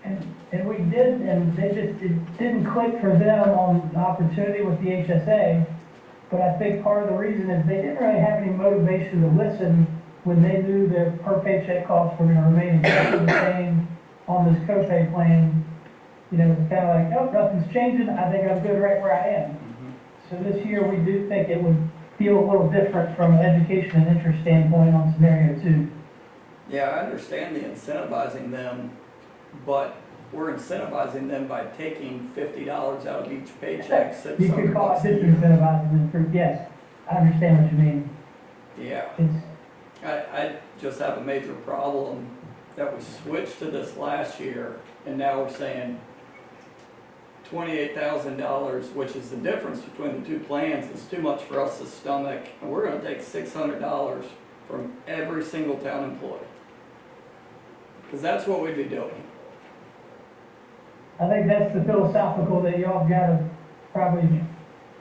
And we did, and it didn't click for them on the opportunity with the HSA, but I think part of the reason is they didn't really have any motivation to listen when they knew their per paycheck costs were going to remain exactly the same on this copay plan. It's kind of like, nope, nothing's changing, I think I'm good right where I am. So this year, we do think it would feel a little different from an education and interest standpoint on scenario 2. Yeah, I understand the incentivizing them, but we're incentivizing them by taking $50 out of each paycheck. You could call it disincentivizing them for, yes, I understand what you mean. Yeah. It's, I just have a major problem that we switched to this last year, and now we're saying $28,000, which is the difference between the 2 plans, is too much for us to stomach, and we're going to take $600 from every single town employee. Because that's what we'd be doing. I think that's the philosophical that y'all got to probably,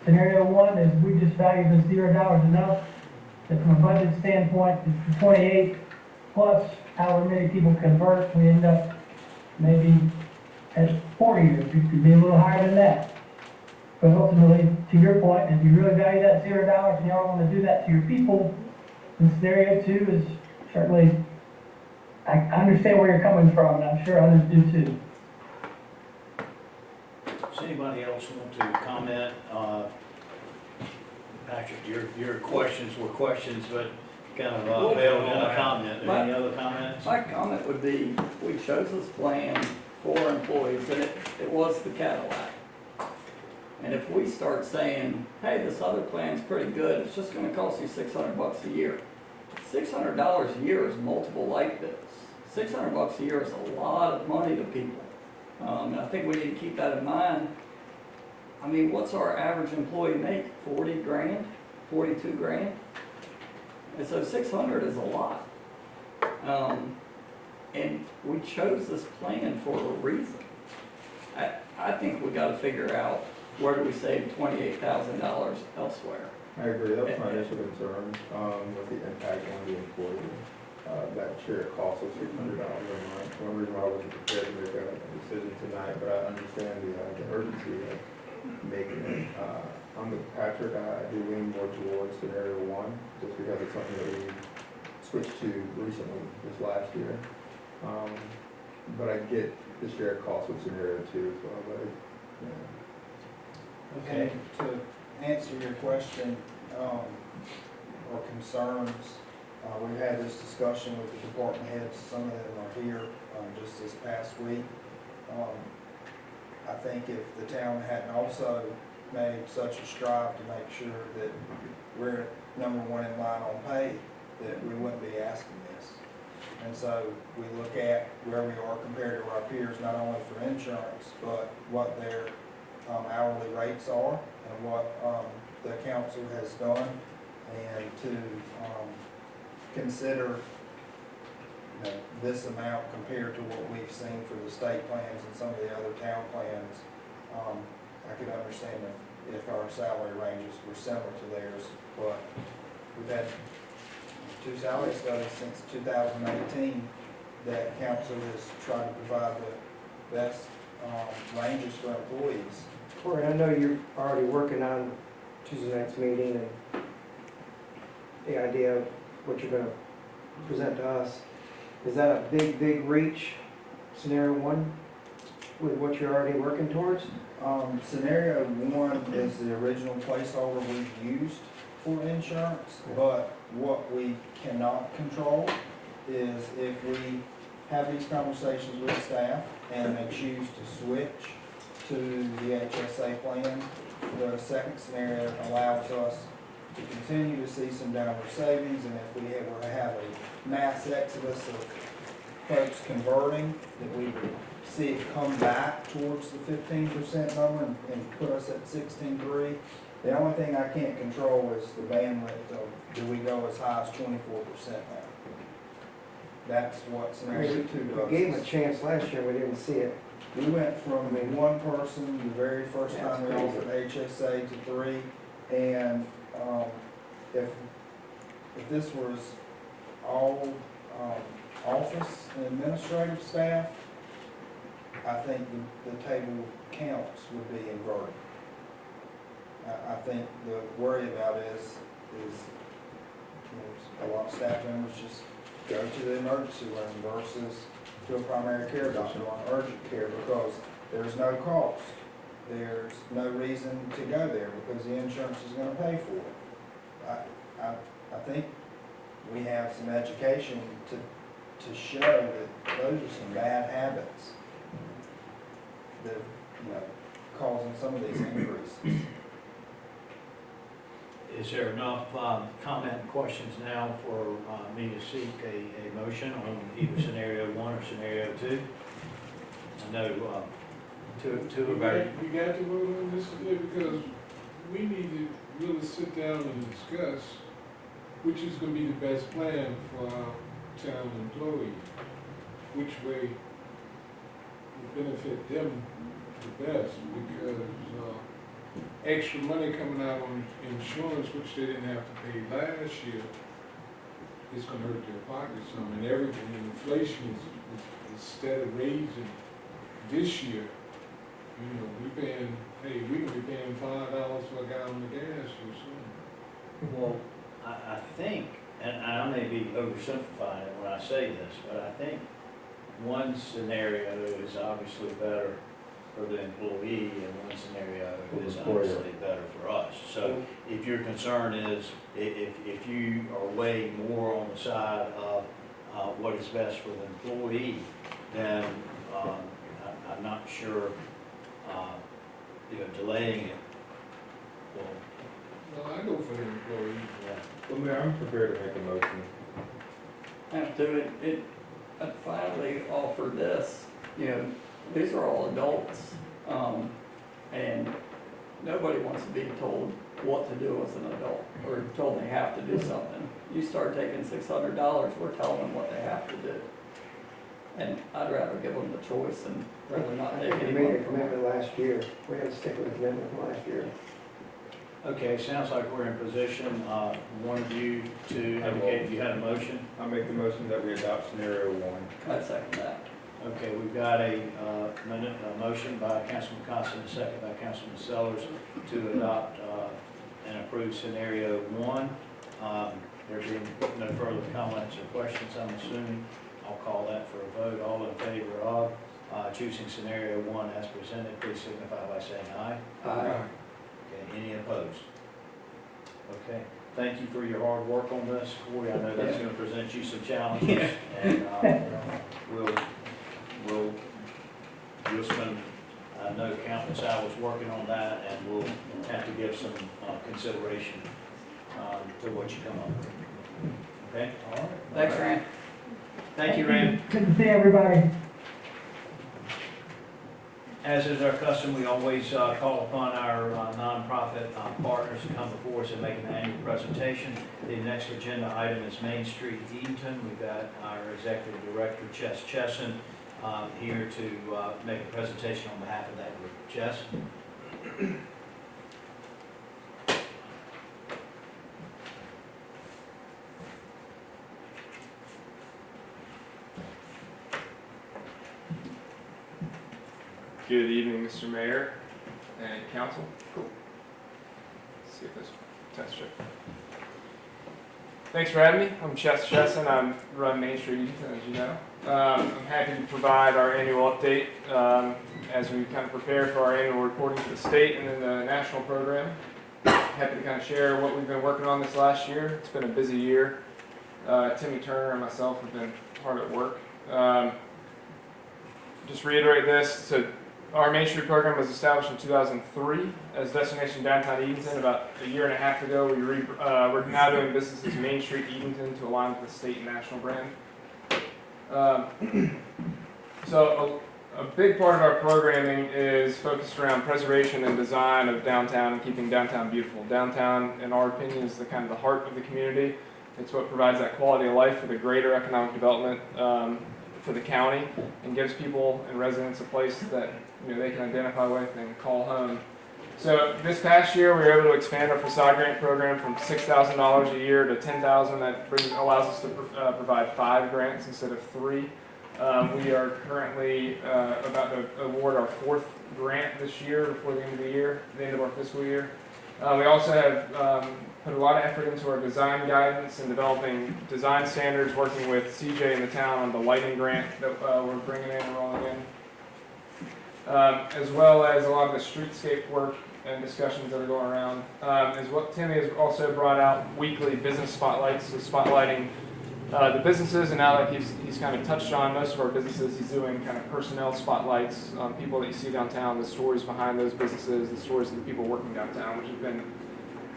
scenario 1 is we just value the $0 enough that from a budget standpoint, it's the 28 plus however many people convert, we end up maybe at 40, or it could be a little higher than that. But ultimately, to your point, if you really value that $0 and you all want to do that to your people, then scenario 2 is certainly, I understand where you're coming from, and I'm sure others do too. Does anybody else want to comment? Patrick, your questions were questions, but kind of failed in a comment. Any other comments? My comment would be, we chose this plan for employees, and it was the Cadillac. And if we start saying, hey, this other plan's pretty good, it's just gonna cost you $600 a year. $600 a year is multiple light bills. $600 a year is a lot of money to people. And I think we need to keep that in mind. I mean, what's our average employee make? 40 grand, 42 grand? And so 600 is a lot. And we chose this plan for a reason. I think we gotta figure out, where do we save $28,000 elsewhere? I agree, that was my initial concern, with the impact on the employee. That shared cost of $600 a month. One reason why I wasn't prepared to make a decision tonight, but I understand the urgency of making it. I'm with Patrick, I do lean more towards scenario 1, just because it's something that we switched to recently, this last year. But I get the shared cost with scenario 2 as well, but, And to answer your question, or concerns, we've had this discussion with the department heads, some of them are here, just this past week. I think if the town hadn't also made such a strive to make sure that we're #1 in line on pay, that we wouldn't be asking this. And so we look at where we are compared to our peers, not only for insurance, but what their hourly rates are and what the council has done, and to consider, you know, this amount compared to what we've seen for the state plans and some of the other town plans. I could understand if our salary ranges were similar to theirs, but we've had 2 salary studies since 2018 that council has tried to provide the best ranges for employees. Corey, I know you're already working on Tuesday night's meeting and the idea of what you're gonna present to us. Is that a big reach, scenario 1, with what you're already working towards? Scenario 1 is the original placeholder we've used for insurance, but what we cannot control is if we have these conversations with staff and they choose to switch to the HSA plan, the second scenario allows us to continue to see some downward savings, and if we were to have a mass exodus of folks converting, that we would see it come back towards the 15% number and put us at 16.3. The only thing I can't control is the bandwidth of, do we go as high as 24% now? That's what scenario 2 does. We gave them a chance last year, we didn't see it. We went from 1 person the very first time we offered HSA to 3, and if this was all office and administrative staff, I think the table counts would be inverted. I think the worry about is you know, a lot of staff members just go to the emergency room versus to a primary care doctor on urgent care, because there's no cost. There's no reason to go there because the insurance is going to pay for it. I think we have some education to show that those are some bad habits that, you know, causing some of these increases. Is there enough comment and questions now for me to seek a motion on either scenario 1 or scenario 2? I know two are very... We got to vote on this today because we need to really sit down and discuss which is going to be the best plan for our town employees, which way will benefit them the best, because extra money coming out on insurance, which they didn't have to pay last year, it's gonna hurt their pockets some, and everything, and inflation is instead of raising this year, you know, we paying, hey, we gonna be paying $5 for a gallon of gas or something. Well, I think, and I may be oversimplifying it when I say this, but I think one scenario is obviously better for the employee, and one scenario is obviously better for us. So if your concern is, if you are way more on the side of what is best for the employee, then I'm not sure, delaying it will, No, I go for the employees. Well, Mayor, I'm prepared to make a motion. Have to, I'd finally offer this, these are all adults, and nobody wants to be told what to do as an adult, or told they have to do something. You start taking $600, we're telling them what they have to do. And I'd rather give them the choice and rather not I take think we any made money a from them. commitment last year. We had to stick with the commitment from last year. Okay, sounds like we're in position, one of you to indicate if you had a motion. I'll make the motion that we adopt scenario one. I'd second that. Okay, we've got a motion by Councilman Constant, a second by Councilman Sellers to adopt and approve scenario one. There being no further comments or questions, I'm assuming, I'll call that for a vote. All in favor of choosing scenario one as presented, please signify by saying aye. Aye. Okay, any opposed? Okay, thank you for your hard work on this, Corey. I know that's going to present you some challenges, and you'll spend, I know, countless hours working on that, and we'll have to give some consideration to what you come up with. Okay? All right. Thanks, Rand. Thank you, Rand. Good to see everybody. As is our custom, we always call upon our nonprofit partners to come before us and make an annual presentation. The next agenda item is Main Street, Edenton. We've got our Executive Director, Chess Chesson, here to make a presentation on behalf of that group. Chess? Good evening, Mr. Mayor and Council. Cool. Let's see if this test chip. Thanks for having me. I'm Chess Chesson. I run Main Street Edenton, as you know. I'm happy to provide our annual update as we kind of prepare for our annual reporting to the state and then the national program. Happy to kind of share what we've been working on this last year. It's been a busy year. Timmy Turner and myself have been hard at work. Just reiterate this. Our Main Street program was established in 2003 as Destination Downtown Edenton. About a year and a half ago, we're now doing business as Main Street Edenton to align with the state and national brand. So a big part of our programming is focused around preservation and design of downtown and keeping downtown beautiful. Downtown, in our opinion, is the kind of the heart of the community. It's what provides that quality of life for the greater economic development for the county, and gives people and residents a place that they can identify with and call home. So this past year, we were able to expand our facade grant program from $6,000 a year to $10,000. That allows us to provide 5 grants instead of 3. We are currently about to award our 4th grant this year before the end of the year, the end of our fiscal year. We also have put a lot of effort into our design guidance and developing design standards, working with CJ in the town on the lighting grant that we're bringing in and rolling in. As well as a lot of the streetscape work and discussions that are going around. Is what Timmy has also brought out weekly business spotlights, so spotlighting the businesses, and now that he's kind of touched on most of our businesses, he's doing kind of personnel spotlights on people that you see downtown, the stories behind those businesses, the stories of the people working downtown, which have been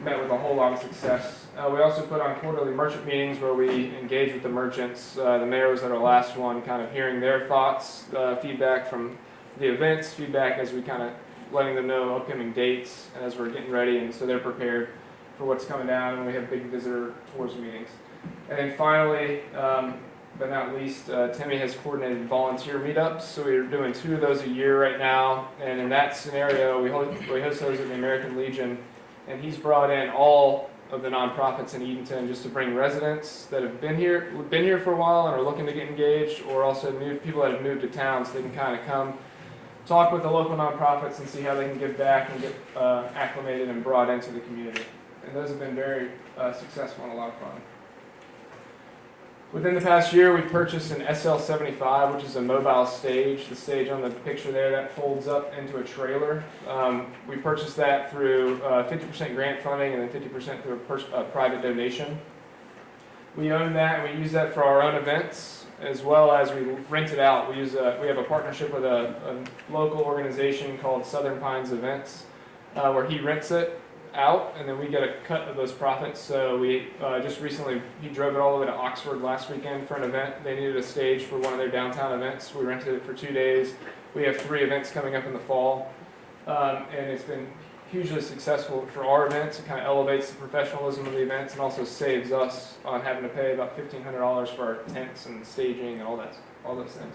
met with a whole lot of success. We also put on quarterly merchant meetings where we engage with the merchants. The mayor was at our last one, kind of hearing their thoughts, feedback from the events, feedback as we kind of letting them know upcoming dates and as we're getting ready, and so they're prepared for what's coming down, and we have big visitor tours meetings. And then finally, but not least, Timmy has coordinated volunteer meetups. So we're doing 2 of those a year right now. And in that scenario, we host those at the American Legion. And he's brought in all of the nonprofits in Edenton just to bring residents that have been here for a while and are looking to get engaged, or also new people that have moved to town, so they can kind of come talk with the local nonprofits and see how they can give back and get acclimated and brought into the community. And those have been very successful and a lot of fun. Within the past year, we've purchased an SL75, which is a mobile stage. The stage on the picture there, that folds up into a trailer. We purchased that through 50% grant funding and then 50% through a private donation. We own that and we use that for our own events, as well as we rent it out. We have a partnership with a local organization called Southern Pines Events, where he rents it out, and then we get a cut of those profits. So we just recently, he drove it all the way to Oxford last weekend for an event. They needed a stage for one of their downtown events. We rented it for 2 days. We have 3 events coming up in the fall, and it's been hugely successful for our events. It kind of elevates the professionalism of the events and also saves us on having to pay about $1,500 for our tents and staging and all those things.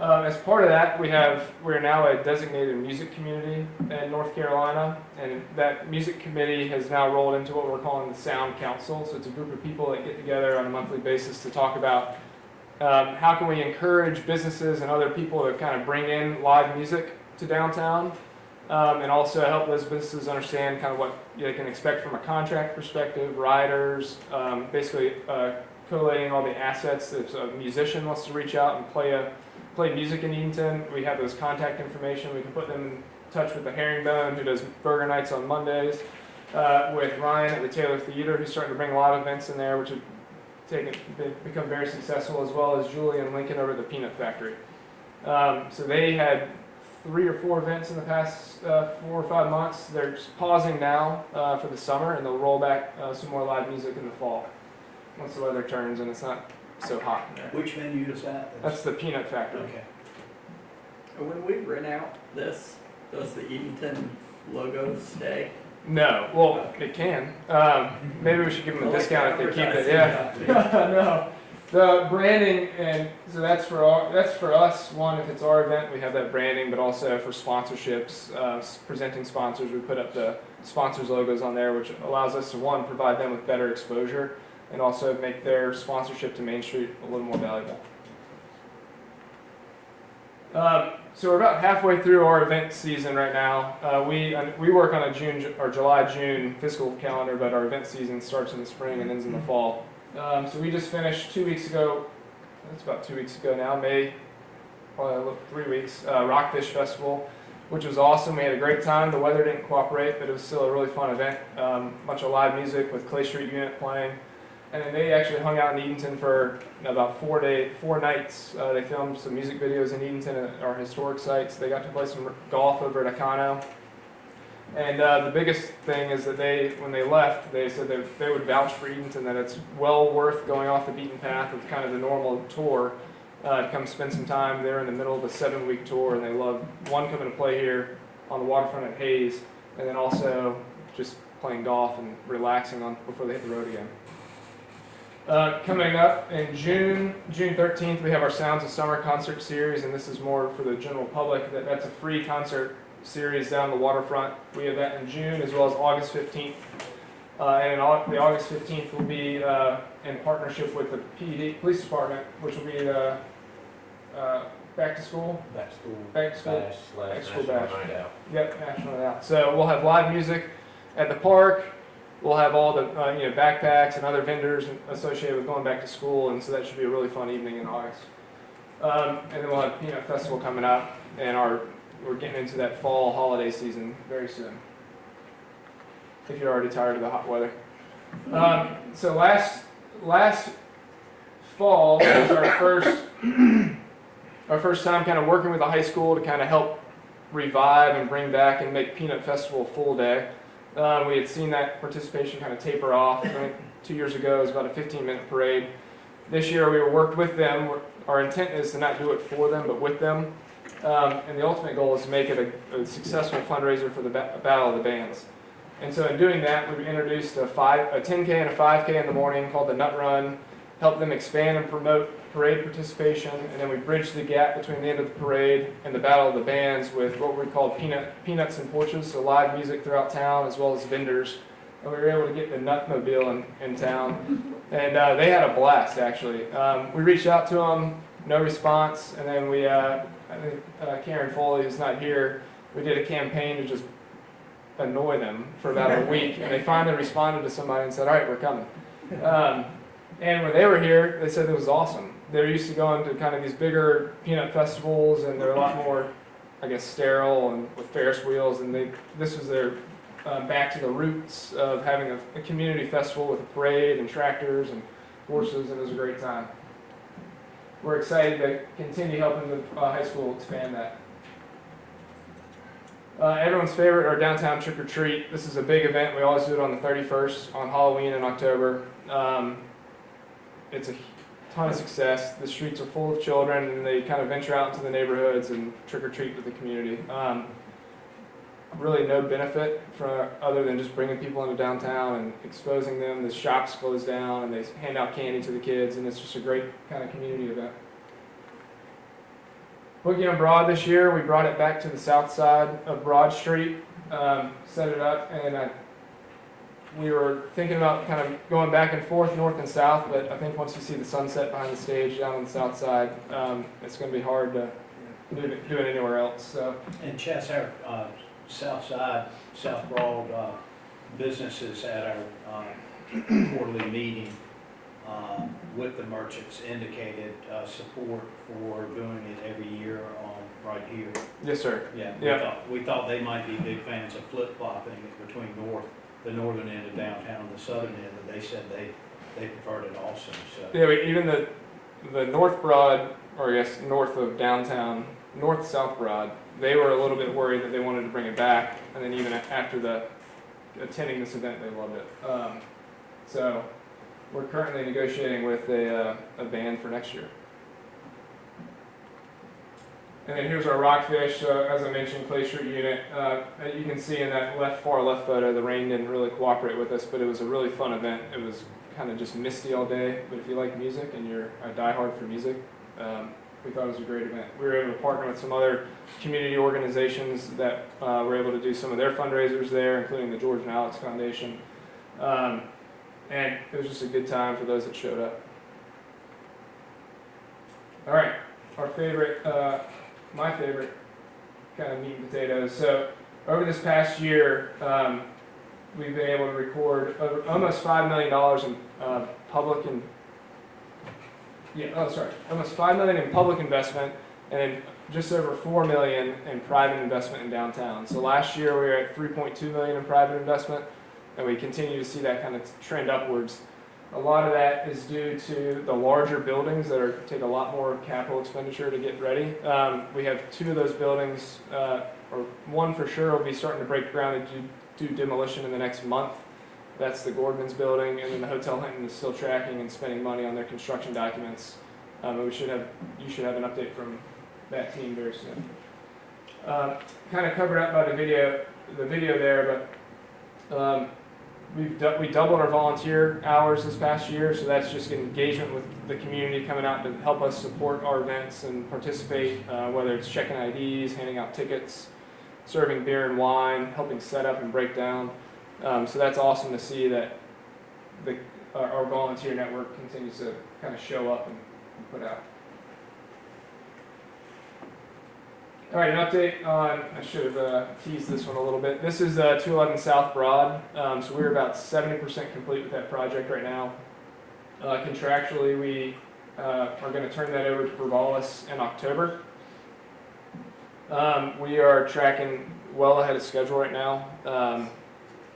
As part of that, we're now a designated music community in North Carolina, and that music committee has now rolled into what we're calling the Sound Council. So it's a group of people that get together on a monthly basis to talk about how can we encourage businesses and other people to kind of bring in live music to downtown, and also help those businesses understand kind of what they can expect from a contract perspective, riders, basically collating all the assets. If a musician wants to reach out and play music in Edenton, we have those contact information. We can put them in touch with the Herringbone, who does Burger Nights on Mondays, with Ryan at the Taylor Theater, who's starting to bring a lot of events in there, which have become very successful, as well as Julie and Lincoln over at the Peanut Factory. So they had 3 or 4 events in the past 4 or 5 months. They're pausing now for the summer, and they'll roll back some more live music in the fall once the weather turns and it's not so hot in there. Which venue is that? That's the Peanut Factory. Okay. And when we rent out this, does the Edenton logo stay? No, well, it can. Maybe we should give them a discount if they keep it. Yeah. No, the branding, and so that's for us. One, if it's our event, we have that branding, but also for sponsorships, presenting sponsors, we put up the sponsors' logos on there, which allows us to, one, provide them with better exposure, and also make their sponsorship to Main Street a little more valuable. So we're about halfway through our event season right now. We work on a July-June fiscal calendar, but our event season starts in the spring and ends in the fall. So we just finished 2 weeks ago, that's about 2 weeks ago now, probably 3 weeks, Rockfish Festival, which was awesome. We had a great time. The weather didn't cooperate, but it was still a really fun event. Bunch of live music with Clay Street Unit playing. And then they actually hung out in Edenton for about 4 nights. They filmed some music videos in Edenton at our historic sites. They got to play some golf over at Acano. And the biggest thing is that when they left, they said that they would vouch for Edenton, that it's well worth going off the beaten path of kind of the normal tour to come spend some time. They're in the middle of a 7-week tour, and they love, one, coming to play here on the waterfront at Hayes, and then also just playing golf and relaxing before they hit the road again. Coming up in June 13th, we have our Sounds of Summer concert series, and this is more for the general public. That's a free concert series down the waterfront. We have that in June, as well as August 15th. And the August 15th will be in partnership with the PD Police Department, which will be the back to school bash National night out. Yep, National Night Out. So we'll have live music at the park. We'll have all the backpacks and other vendors associated with going back to school, and so that should be a really fun evening in August. And then we'll have Peanut Festival coming up, and we're getting into that fall holiday season very soon, if you're already tired of the hot weather. So last fall was our first time kind of working with a high school to kind of help revive and bring back and make Peanut Festival a full day. We had seen that participation kind of taper off. I think 2 years ago it was about a 15-minute parade. This year we worked with them. Our intent is to not do it for them, but with them. And the ultimate goal is to make it a successful fundraiser for the Battle of the Bands. And so in doing that, we introduced a 10K and a 5K in the morning called the Nut Run, helped them expand and promote parade participation, and then we bridged the gap between the end of the parade and the Battle of the Bands with what we called peanuts and porches, so live music throughout town as well as vendors. And we were able to get the Nutmobile in town, and they had a blast actually. We reached out to them, no response, and then we, I think Karen Foley, who's not here, we did a campaign to just annoy them for about a week, and they finally responded to somebody and said, all right, we're coming. And when they were here, they said it was awesome. They're used to going to kind of these bigger peanut festivals, and they're a lot more, I guess, sterile and with Ferris wheels, and this was their back to the roots of having a community festival with a parade and tractors and horses, and it was a great time. We're excited to continue helping the high school expand that. Everyone's favorite, our downtown trick or treat. This is a big event. We always do it on the 31st, on Halloween in October. It's a ton of success. The streets are full of children, and they kind of venture out into the neighborhoods and trick or treat with the community. Really no benefit other than just bringing people into downtown and exposing them. The shops close down, and they hand out candy to the kids, and it's just a great kind of community event. Boogie on Broad this year, we brought it back to the south side of Broad Street, set it up, and we were thinking about kind of going back and forth, north and south, but I think once you see the sunset behind the stage down on the south side, it's going to be hard to do it anywhere else. So. And Chess, our south side, South Broad businesses at our quarterly meeting with the merchants indicated support for doing it every year right here. Yes, sir. Yeah, Yeah. we thought they might be big fans of flip-flopping it between the northern end of downtown and the southern end, but they said they preferred it also. So. Yeah, even the North Broad, or I guess north of downtown, north-south Broad, they were a little bit worried that they wanted to bring it back, and then even after attending this event, they loved it. So we're currently negotiating with a band for next year. And then here's our rockfish. So as I mentioned, Clay Street unit. You can see in that far left photo, the rain didn't really cooperate with us, but it was a really fun event. It was kind of just misty all day, but if you like music and you're a diehard for music, we thought it was a great event. We were able to partner with some other community organizations that were able to do some of their fundraisers there, including the George and Alex Foundation. And it was just a good time for those that showed up. All right, our favorite, my favorite kind of meat and potatoes. So over this past year, we've been able to record almost $5 million in almost $5 million in public investment, and then just over $4 million in private investment in downtown. So last year we were at $3.2 million in private investment, and we continue to see that kind of trend upwards. A lot of that is due to the larger buildings that take a lot more capital expenditure to get ready. We have two of those buildings, or one for sure will be starting to break ground and do demolition in the next month. That's the Gordman's building, and then the Hotel Hinton is still tracking and spending money on their construction documents. You should have an update from that team very soon. Kind of covered up by the video there, but we doubled our volunteer hours this past year, so that's just engagement with the community coming out to help us support our events and participate, whether it's checking IDs, handing out tickets, serving beer and wine, helping set up and break down. So that's awesome to see that our volunteer network continues to kind of show up and put out. All right, an update on, I should have teased this one a little bit. This is 211 South Broad. So we're about 70% complete with that project right now. Contractually, we are going to turn that over to Provalis in October. We are tracking well ahead of schedule right now,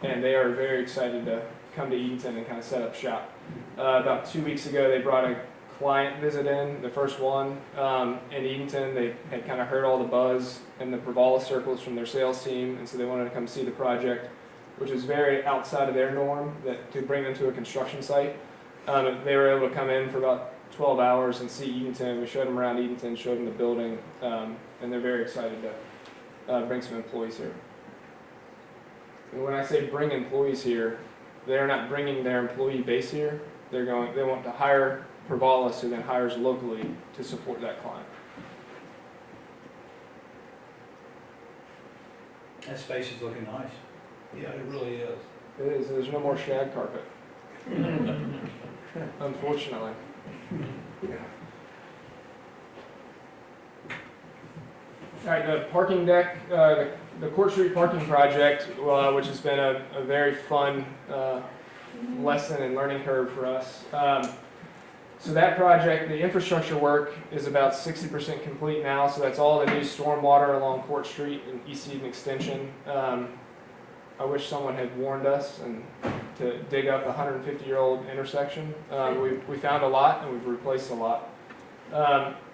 and they are very excited to come to Edenton and kind of set up shop. About 2 weeks ago, they brought a client visit in, the first one in Edenton. They had kind of heard all the buzz in the Provalis circles from their sales team, and so they wanted to come see the project, which is very outside of their norm to bring them to a construction site. They were able to come in for about 12 hours and see Edenton. We showed them around Edenton, showed them the building, and they're very excited to bring some employees here. And when I say bring employees here, they're not bringing their employee base here. They want to hire Provalis, who then hires locally to support that client. That space is looking nice. Yeah, it really is. It is, there's no more shag carpet, unfortunately. All right, the parking deck, the Court Street parking project, which has been a very fun lesson and learning curve for us. So that project, the infrastructure work is about 60% complete now, so that's all the new stormwater along Court Street and East Eden Extension. I wish someone had warned us and to dig up a 150-year-old intersection. We found a lot and we've replaced a lot.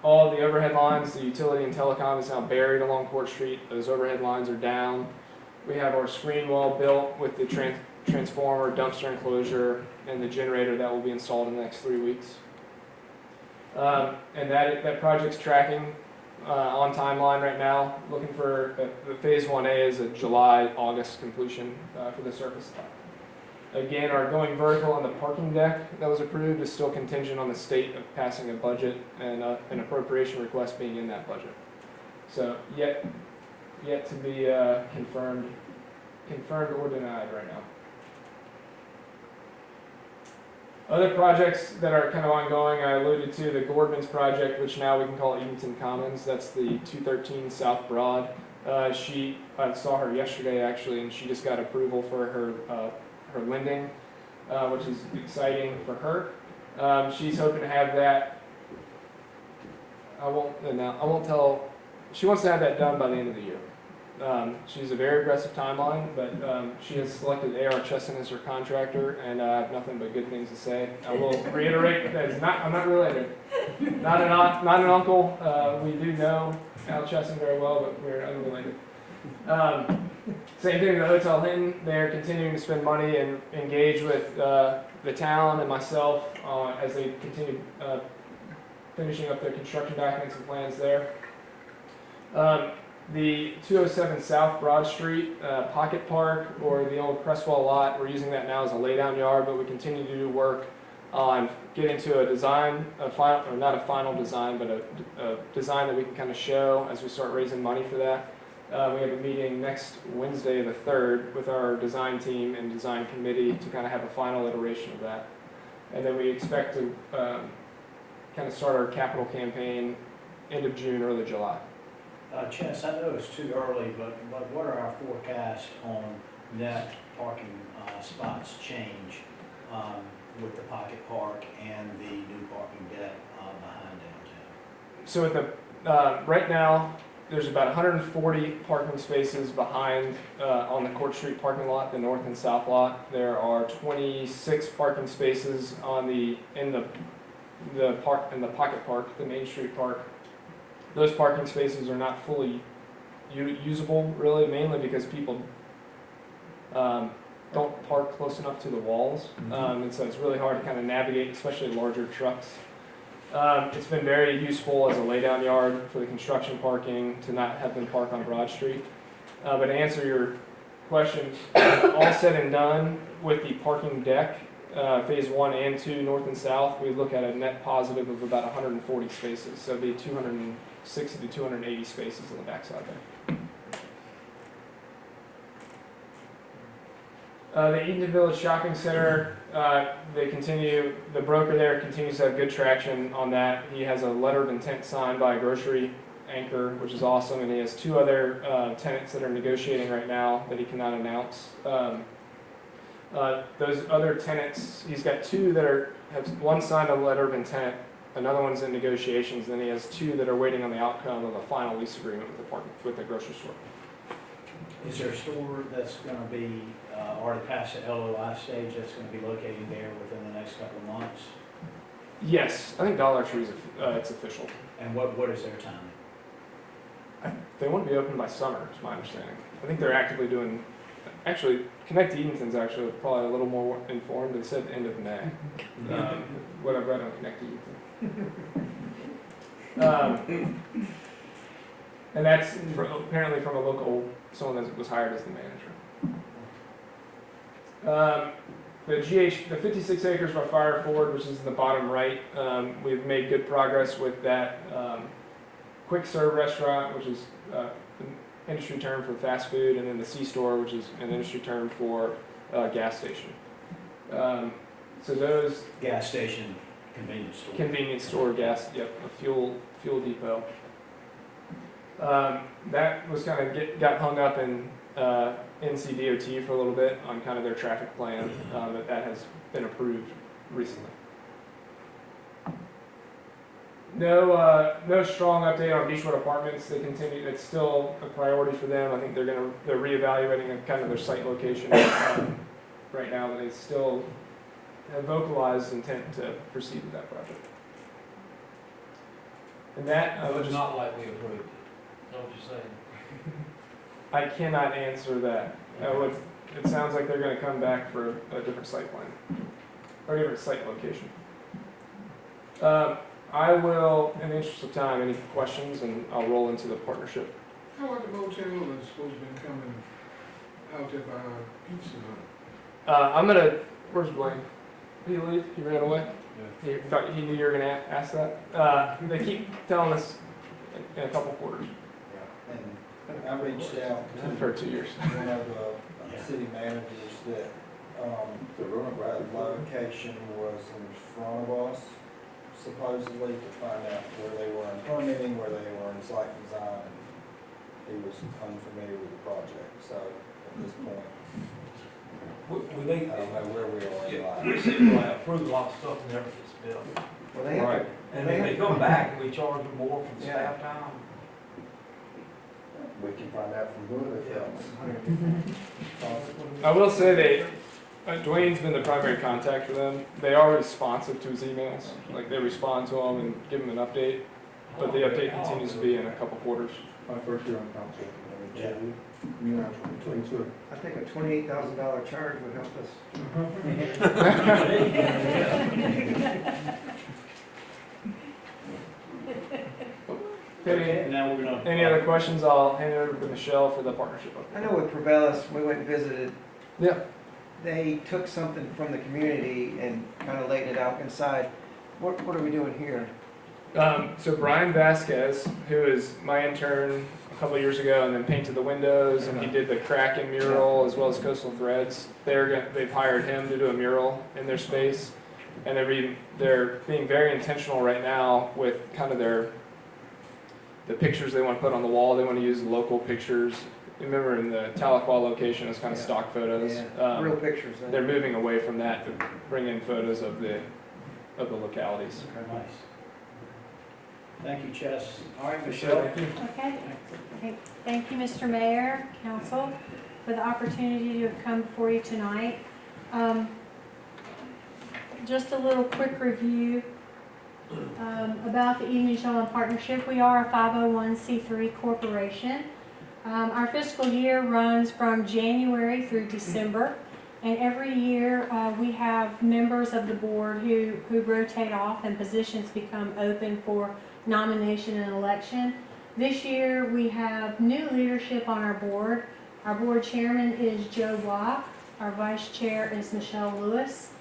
All the overhead lines, the utility and telecom is now buried along Court Street. Those overhead lines are down. We have our screen wall built with the transformer, dumpster enclosure, and the generator that will be installed in the next 3 weeks. And that project's tracking on timeline right now. Looking for the phase 1A is a July-August completion for the surface lot. Again, our going vertical on the parking deck that was approved is still contingent on the state of passing a budget and an appropriation request being in that budget. So yet to be confirmed or denied right now. Other projects that are kind of ongoing, I alluded to the Gordman's project, which now we can call Edenton Commons. That's the 213 South Broad. I saw her yesterday actually, and she just got approval for her lending, which is exciting for her. She's hoping to have that. I won't tell. She wants to have that done by the end of the year. She's a very aggressive timeline, but she has selected A.R. Chesson as her contractor, and I have nothing but good things to say. I will reiterate that I'm not related, not an uncle. We do know Al Chesson very well, but we're unrelated. Same thing with the Hotel Hinton. They're continuing to spend money and engage with the town and myself as they continue finishing up their construction documents and plans there. The 207 South Broad Street Pocket Park, or the old Crestwell lot, we're using that now as a laydown yard, but we continue to do work on getting to a design, or not a final design, but a design that we can kind of show as we start raising money for that. We have a meeting next Wednesday, the 3rd, with our design team and design committee to kind of have a final iteration of that. And then we expect to kind of start our capital campaign end of June, early July. Chess, I know it's too early, but what are our forecasts on net parking spots change with the pocket park and the new parking deck behind downtown? So at the right now, there's about 140 parking spaces behind on the Court Street parking lot, the north and south lot. There are 26 parking spaces in the pocket park, the Main Street park. Those parking spaces are not fully usable, really, mainly because people don't park close enough to the walls, and so it's really hard to kind of navigate, especially larger trucks. It's been very useful as a laydown yard for the construction parking to not have them park on Broad Street. But to answer your question, all said and done with the parking deck, phase 1 and 2, north and south, we look at a net positive of about 140 spaces. So it'd be 260 to 280 spaces on the backside there. The Edenton Village Shopping Center, the broker there continues to have good traction on that. He has a letter of intent signed by a grocery anchor, which is awesome, and he has 2 other tenants that are negotiating right now that he cannot announce. Those other tenants, he's got 2 that have one signed a letter of intent, another one's in negotiations, then he has 2 that are waiting on the outcome of a final lease agreement with the grocery store. Is there a store that's going to be already past the LOI stage that's going to be located there within the next couple of months? Yes, I think Dollar Tree's it's official. And what is their timing? They want to be open by summer, is my understanding. I think they're actively doing. Actually, Connect Edenton's actually probably a little more informed. They said end of May. What I've read on Connect Edenton. And that's apparently from someone that was hired as the manager. the 56 acres by Fire Ford, which is in the bottom right, we've made good progress with that quick serve restaurant, which is an industry term for fast food, and then the C-store, which is an industry term for gas station. So those Gas station, convenience store. convenience store, gas, yep, a fuel depot. That was kind of got hung up in NCDOT for a little bit on kind of their traffic plan, but that has been approved recently. No strong update on Beachwood Apartments. They continue. It's still a priority for them. I think they're reevaluating kind of their site location right now, but they still have vocalized intent to proceed with that project. And that I It would was just, not like we approved it. Is that what you're saying? I cannot answer that. It sounds like they're going to come back for a different site plan or a different site location. I will, in the interest of time, any questions, and I'll roll into the partnership. How about the motel that's supposed to be coming out there by Pizza Hut? I'm gonna. Where's Blaine? Did he leave? He ran away. He thought he knew you were gonna ask that. They keep telling us in a couple quarters And I reached out to for 2 years. one of the city managers that, the location was in front of us, supposedly, to find out where they were in permitting, where they were in site design. He was unfamiliar with the project, so at this point, Were they, I don't know where we are in yeah, life. we seem to have approved a lot of stuff and never gets built. Well, they have, And then they come back and we charge them more for the Yeah. staff time. We can find out from whoever Yeah. else. I will say Dwayne's been the primary contact for them. They are responsive to his emails. Like they respond to them and give him an update. But the update continues to be in a couple quarters. My first year on council. Yeah. You know, 22. I think a $28,000 charge would help us. Okay, now we're gonna. Any other questions? I'll hand it over to Michelle for the partnership update. I know with Provelis, we went and visited, Yeah. they took something from the community and kind of laid it out inside. What are we doing here? So Brian Vasquez, who is my intern a couple of years ago, and then painted the windows, and he did the Kraken mural as well as Coastal Threads. They've hired him to do a mural in their space, and they're being very intentional right now with kind of the pictures they want to put on the wall. They want to use local pictures. Remember, in the Tahlequah location, it's kind of Yeah. stock photos. Yeah, real pictures. then. They're moving away from that to bring in photos of the localities. Nice. Thank you, Chess. All right, Michelle, Michelle. thank you. Okay, thank you, Mr. Mayor, council, for the opportunity to have come before you tonight. Just a little quick review about the Evening Showman Partnership. We are a 501c3 corporation. Our fiscal year runs from January through December, and every year we have members of the board who rotate off and positions become open for nomination and election. This year we have new leadership on our board. Our board chairman is Joe Watt. Our vice chair is Michelle Lewis.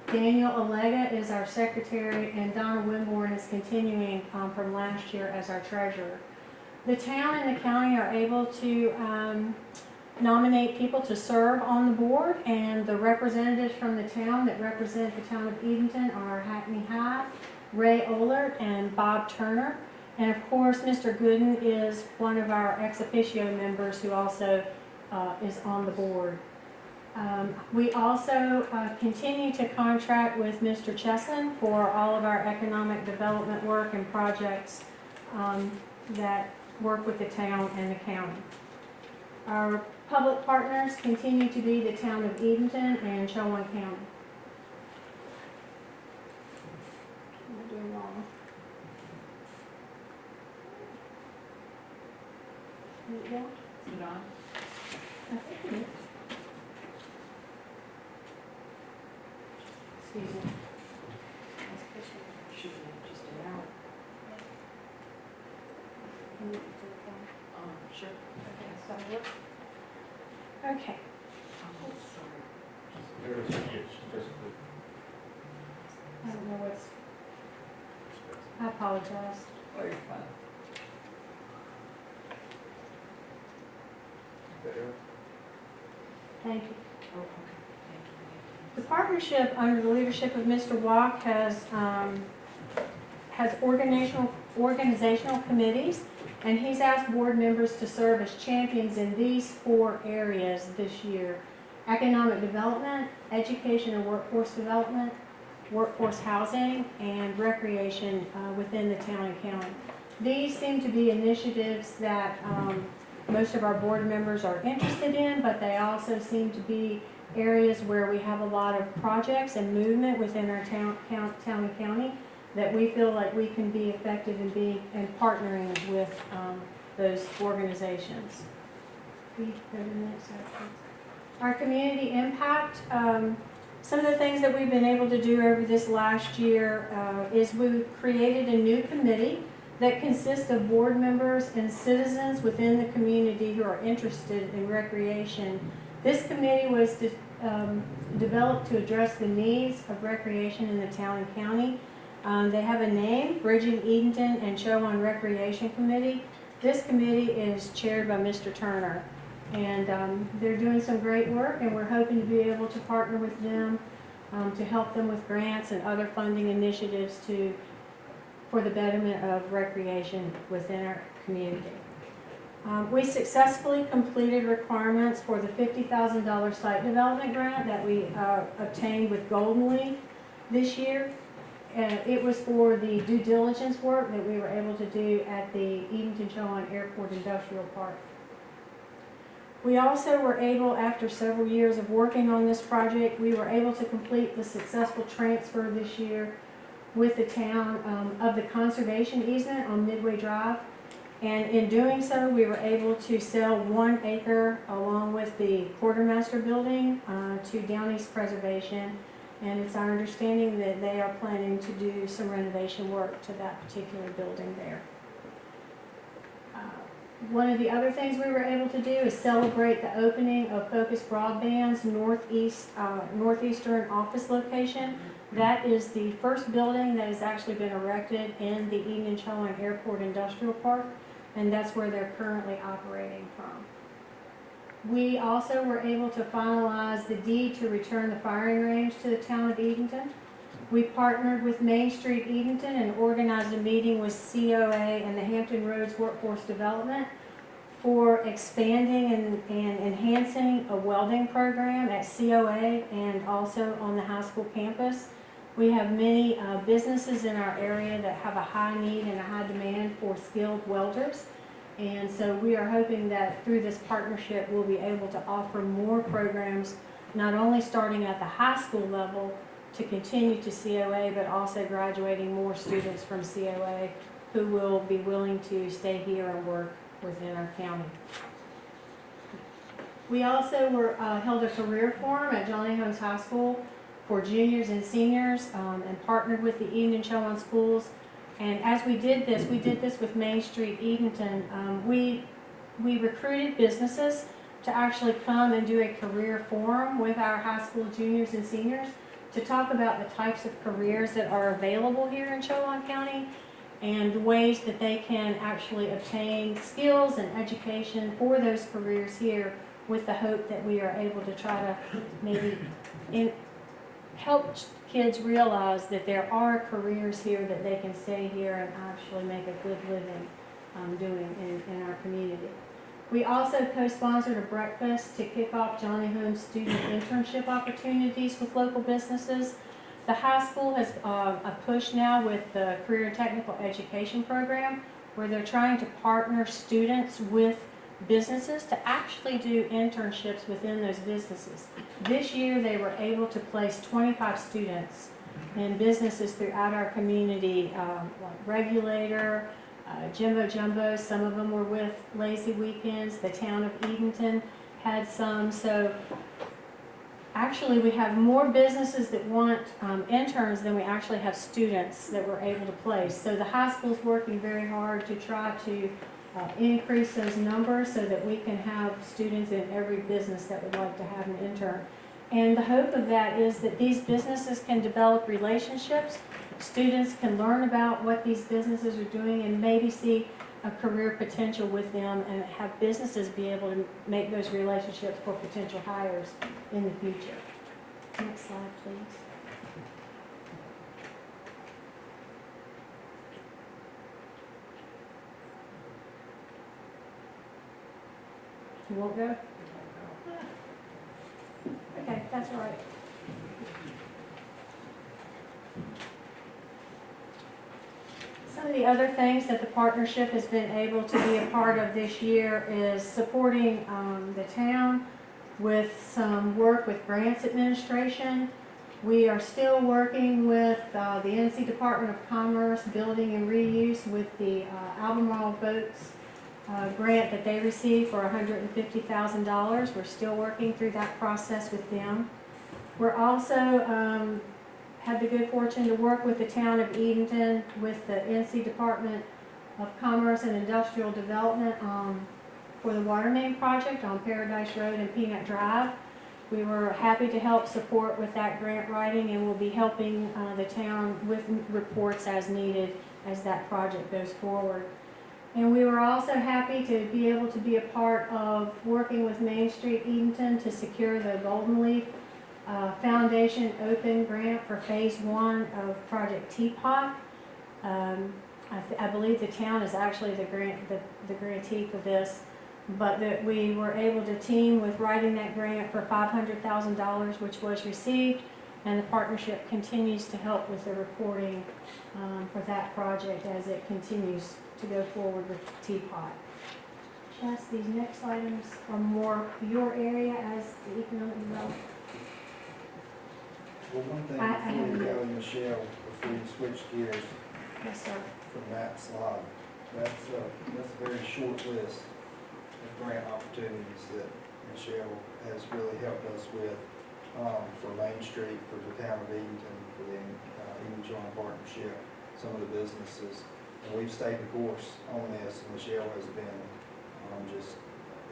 Daniel Allega is our secretary, and Donna Winborn is continuing from last year as our treasurer. The town and the county are able to nominate people to serve on the board, and the representatives from the town that represent the town of Edenton are Hackney High, Ray Ohlert, and Bob Turner. And of course, Mr. Gooden is one of our ex officio members who also is on the board. We also continue to contract with Mr. Cheslin for all of our economic development work and projects that work with the town and the county. Our public partners continue to be the town of Edenton and Chowan County. I'm doing wrong. Is it on? I think it is. Excuse me. Should be just an hour. Can you do the phone? Sure. Okay, so look. Okay. I don't know what's, I apologize. Oh, you're fine. Thank you. The partnership under the leadership of Mr. Walk has organizational committees, and he's asked board members to serve as champions in these 4 areas this year: economic development, education and workforce development, workforce housing, and recreation within the town and county. These seem to be initiatives that most of our board members are interested in, but they also seem to be areas where we have a lot of projects and movement within our town and county that we feel like we can be effective in partnering with those organizations. Please go to the next slide, please. Our community impact. Some of the things that we've been able to do over this last year is we've created a new committee that consists of board members and citizens within the community who are interested in recreation. This committee was developed to address the needs of recreation in the town and county. They have a name, Bridging Edenton and Chowan Recreation Committee. This committee is chaired by Mr. Turner. And they're doing some great work, and we're hoping to be able to partner with them to help them with grants and other funding initiatives for the betterment of recreation within our community. We successfully completed requirements for the $50,000 site development grant that we obtained with Golden Leaf this year. It was for the due diligence work that we were able to do at the Edenton-Chowan Airport Industrial Park. We also were able, after several years of working on this project, we were able to complete the successful transfer this year with the town of the conservation easement on Midway Drive. And in doing so, we were able to sell 1 acre along with the quartermaster building to Down East Preservation. And it's our understanding that they are planning to do some renovation work to that particular building there. One of the other things we were able to do is celebrate the opening of Focus Broadband's northeastern office location. That is the first building that has actually been erected in the Edenton-Chowan Airport Industrial Park, and that's where they're currently operating from. We also were able to finalize the deed to return the firing range to the town of Edenton. We partnered with Main Street Edenton and organized a meeting with COA and the Hampton Roads Workforce Development for expanding and enhancing a welding program at COA and also on the high school campus. We have many businesses in our area that have a high need and a high demand for skilled welders. And so we are hoping that through this partnership, we'll be able to offer more programs, not only starting at the high school level to continue to COA, but also graduating more students from COA who will be willing to stay here and work within our county. We also held a career forum at Johnny Holmes High School for juniors and seniors and partnered with the Edenton-Chowan schools. And as we did this with Main Street Edenton. We recruited businesses to actually come and do a career forum with our high school juniors and seniors to talk about the types of careers that are available here in Chowan County and ways that they can actually obtain skills and education for those careers here, with the hope that we are able to try to maybe help kids realize that there are careers here that they can stay here and actually make a good living doing in our community. We also co-sponsored a breakfast to kick off Johnny Holmes student internship opportunities with local businesses. The high school has a push now with the Career and Technical Education Program, where they're trying to partner students with businesses to actually do internships within those businesses. This year they were able to place 25 students in businesses throughout our community, like Regulator, Jimbo Jumbo. Some of them were with Lazy Weekends. The town of Edenton had some. So actually we have more businesses that want interns than we actually have students that we're able to place. So the high school's working very hard to try to increase those numbers so that we can have students in every business that would like to have an intern. And the hope of that is that these businesses can develop relationships, students can learn about what these businesses are doing and maybe see a career potential with them, and have businesses be able to make those relationships for potential hires in the future. Next slide, please. You won't go? Okay, that's all right. Some of the other things that the partnership has been able to be a part of this year is supporting the town with some work with grants administration. We are still working with the NC Department of Commerce Building and Reuse with the Albemarle Boats grant that they received for $150,000. We're still working through that process with them. We're also had the good fortune to work with the town of Edenton with the NC Department of Commerce and Industrial Development for the water main project on Paradise Road and Peanut Drive. We were happy to help support with that grant writing, and we'll be helping the town with reports as needed as that project goes forward. And we were also happy to be able to be a part of working with Main Street Edenton to secure the Golden Leaf Foundation Open Grant for Phase 1 of Project Teapot. I believe the town is actually the grantee for this, but that we were able to team with writing that grant for $500,000, which was received, and the partnership continues to help with the reporting for that project as it continues to go forward with Teapot. Jess, these next items are more your area as the economic development. Well, one thing I before you have- go, Michelle, before you switch gears Yes, sir. from that slide, that's a very short list of grant opportunities that Michelle has really helped us with for Main Street, for the town of Edenton, for the Edenton Partnership, some of the businesses. And we've stayed the course on this, and Michelle has been just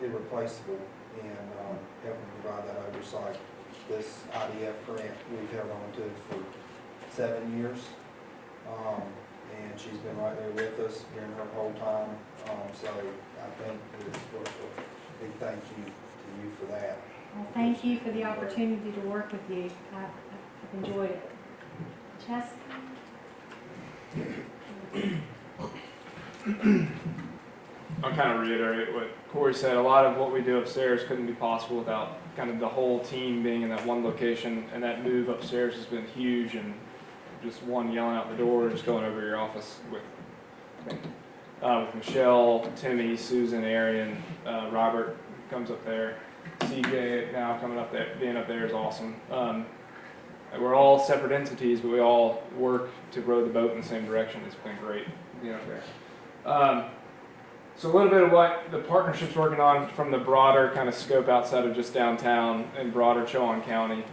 irreplaceable in helping provide that oversight. This IDF grant we've held on to for 7 years, and she's been right there with us during her whole time. So I think it's worth a big thank you to you for that. Well, thank you for the opportunity to work with you. I've enjoyed it. Jess? I'll kind of reiterate what Corey said. A lot of what we do upstairs couldn't be possible without kind of the whole team being in that one location, and that move upstairs has been huge, and just one yelling out the door, just going over your office with Michelle, Timmy, Susan, Arian, Robert comes up there, CJ now coming up there, being up there is awesome. We're all separate entities, but we all work to row the boat in the same direction. It's been great being up there. So a little bit of what the partnership's working on from the broader kind of scope outside of just downtown and broader Chowan County.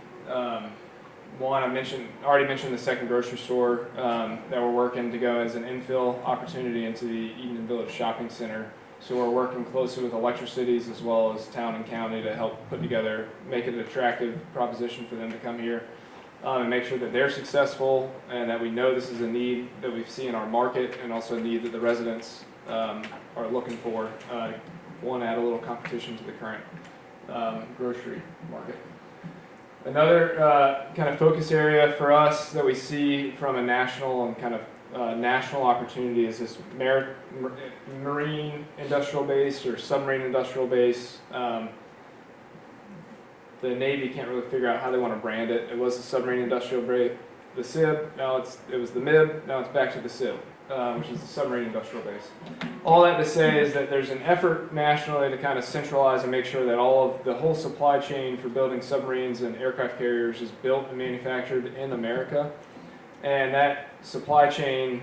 One, already mentioned the second grocery store that we're working to go as an infill opportunity into the Edenton Village Shopping Center. So we're working closely with electricities as well as town and county to help put together, make it an attractive proposition for them to come here and make sure that they're successful and that we know this is a need that we see in our market and also a need that the residents are looking for. One, add a little competition to the current grocery market. Another kind of focus area for us that we see from a national and kind of national opportunity is this marine industrial base or submarine industrial base. The Navy can't really figure out how they want to brand it. It was the submarine industrial base, the SIB, it was the MIB, now it's back to the SIB. Which is the submarine industrial base. All that to say is that there's an effort nationally to kind of centralize and make sure that the whole supply chain for building submarines and aircraft carriers is built and manufactured in America. And that supply chain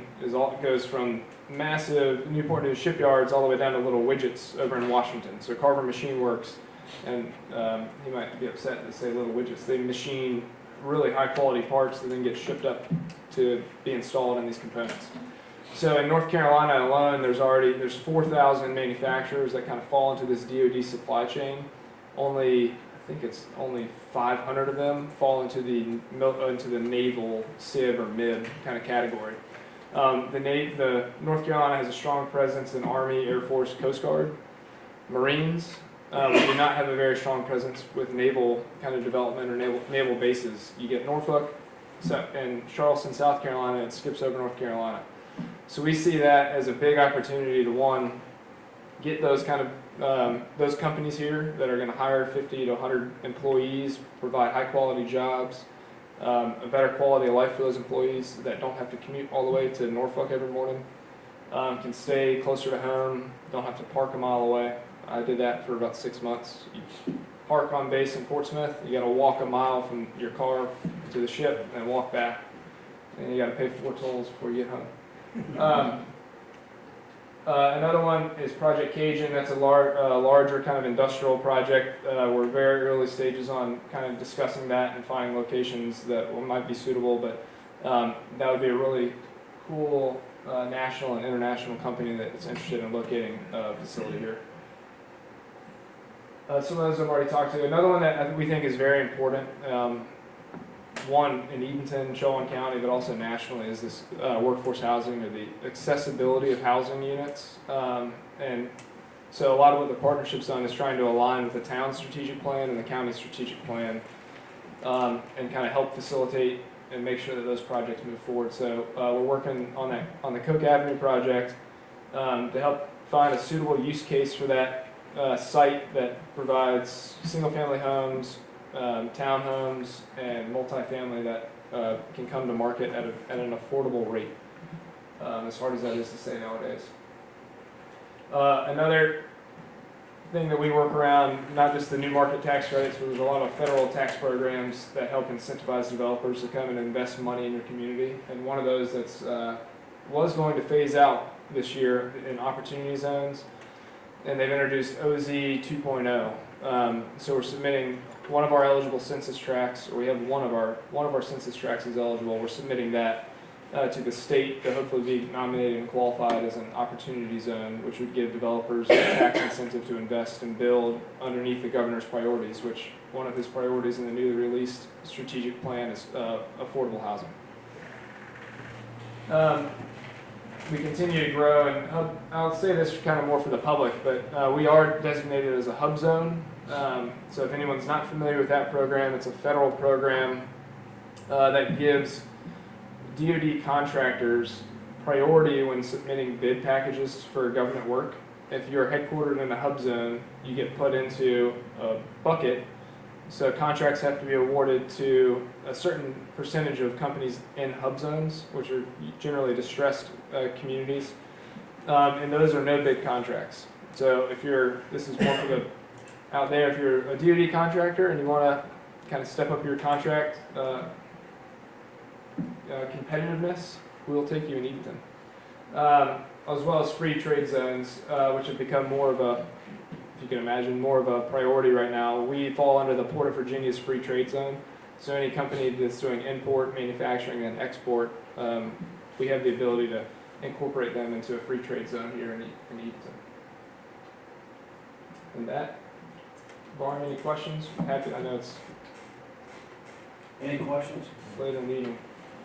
goes from massive Newport News shipyards all the way down to little widgets over in Washington. So Carver Machine Works, and he might be upset to say little widgets, they machine really high quality parts that then get shipped up to be installed in these components. So in North Carolina alone, there's 4,000 manufacturers that kind of fall into this DoD supply chain. Only think it's only 500 of them fall into the naval SIB or MIB kind of category. The North Carolina has a strong presence in Army, Air Force, Coast Guard, Marines. We do not have a very strong presence with naval kind of development or naval bases. You get Norfolk and Charleston, South Carolina, and it skips over North Carolina. So we see that as a big opportunity to, one, get those kind of those companies here that are going to hire 50 to 100 employees, provide high quality jobs, a better quality of life for those employees that don't have to commute all the way to Norfolk every morning, can stay closer to home, don't have to park a mile away. I did that for about 6 months. You park on base in Portsmouth, you got to walk a mile from your car to the ship and walk back, and you got to pay 4 tolls before you get home. Another one is Project Cajun. That's a larger kind of industrial project. We're very early stages on kind of discussing that and finding locations that might be suitable, but that would be a really cool national and international company that's interested in locating a facility here. Some of those I've already talked to. Another one that we think is very important, one in Edenton, Chowan County, but also nationally, is this workforce housing, or the accessibility of housing units. And so a lot of what the partnership's done is trying to align with the town's strategic plan and the county's strategic plan, and kind of help facilitate and make sure that those projects move forward. So we're working on the Coke Avenue project to help find a suitable use case for that site that provides single-family homes, townhomes, and multifamily that can come to market at an affordable rate, as hard as that is to say nowadays. Another thing that we work around, not just the new market tax credits, but there's a lot of federal tax programs that help incentivize developers to come and invest money in your community. And one of those that's was going to phase out this year in opportunity zones, and they've introduced OZ 2.0. So we're submitting one of our eligible census tracts, or we have one of our census tracts is eligible. We're submitting that to the state to hopefully be nominated and qualified as an opportunity zone, which would give developers a tax incentive to invest and build underneath the governor's priorities, which one of his priorities in the newly released strategic plan is affordable housing. We continue to grow, and I'll say this kind of more for the public, but we are designated as a hub zone. So if anyone's not familiar with that program, it's a federal program that gives DoD contractors priority when submitting bid packages for government work. If you're headquartered in a hub zone, you get put into a bucket. So contracts have to be awarded to a certain percentage of companies in hub zones, which are generally distressed communities. And those are no bid contracts. So this is more for the out there, if you're a DoD contractor and you want to kind of step up your contract competitiveness, we'll take you in Edenton. As well as free trade zones, which have become more of a, if you can imagine, more of a priority right now. We fall under the Port of Virginia's free trade zone. So any company that's doing import, manufacturing, and export, we have the ability to incorporate them into a free trade zone here in Edenton. And that, barring any questions, I'm happy. I know it's Any questions? late in the meeting.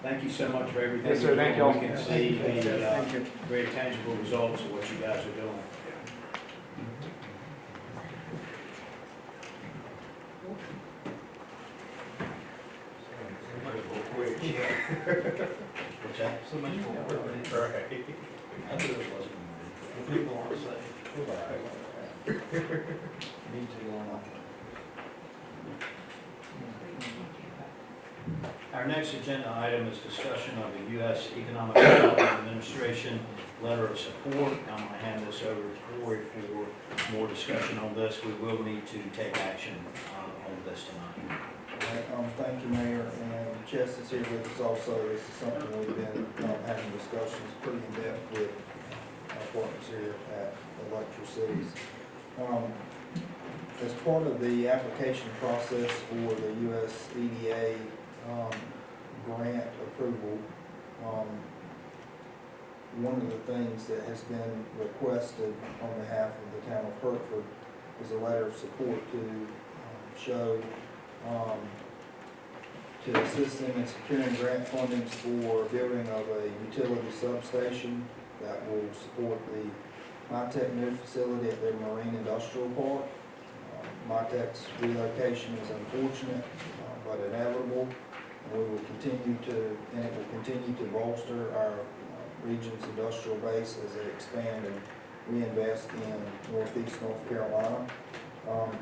Thank you so much for everything. Yes, sir. you're Thank doing. y'all. We can see the very tangible results of what you guys are doing. What's that? So much more. I knew it wasn't. People want to say. Me too, long. Our next agenda item is discussion of the U.S. Economic Development Administration letter of support. I'm going to hand this over to Corey for more discussion on this. We will need to take action on this tonight. Thank you, Mayor, and Chess is here with us also. This is something we've been having discussions pretty in depth with our partners here at Electric Cities. As part of the application process for the U.S. EDA grant approval, one of the things that has been requested on behalf of the town of Hertford is a letter of support to show, to assist them in securing grant funding for building of a utility substation that will support the MyTech new facility at their Marine Industrial Park. MyTech's relocation is unfortunate, but inevitable. We will continue to, and it will continue to bolster our region's industrial base as they expand and reinvest in Northeast North Carolina.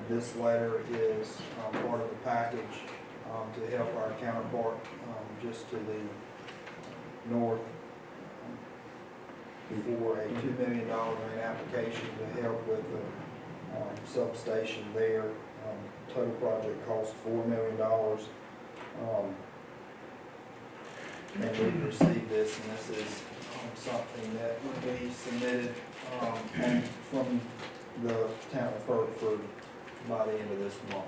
This letter is part of the package to help our counterpart just to the north before a $2 million grant application to help with the substation there. Total project cost $4 million. And we've received this, and this is something that would be submitted from the town of Hertford by the end of this month.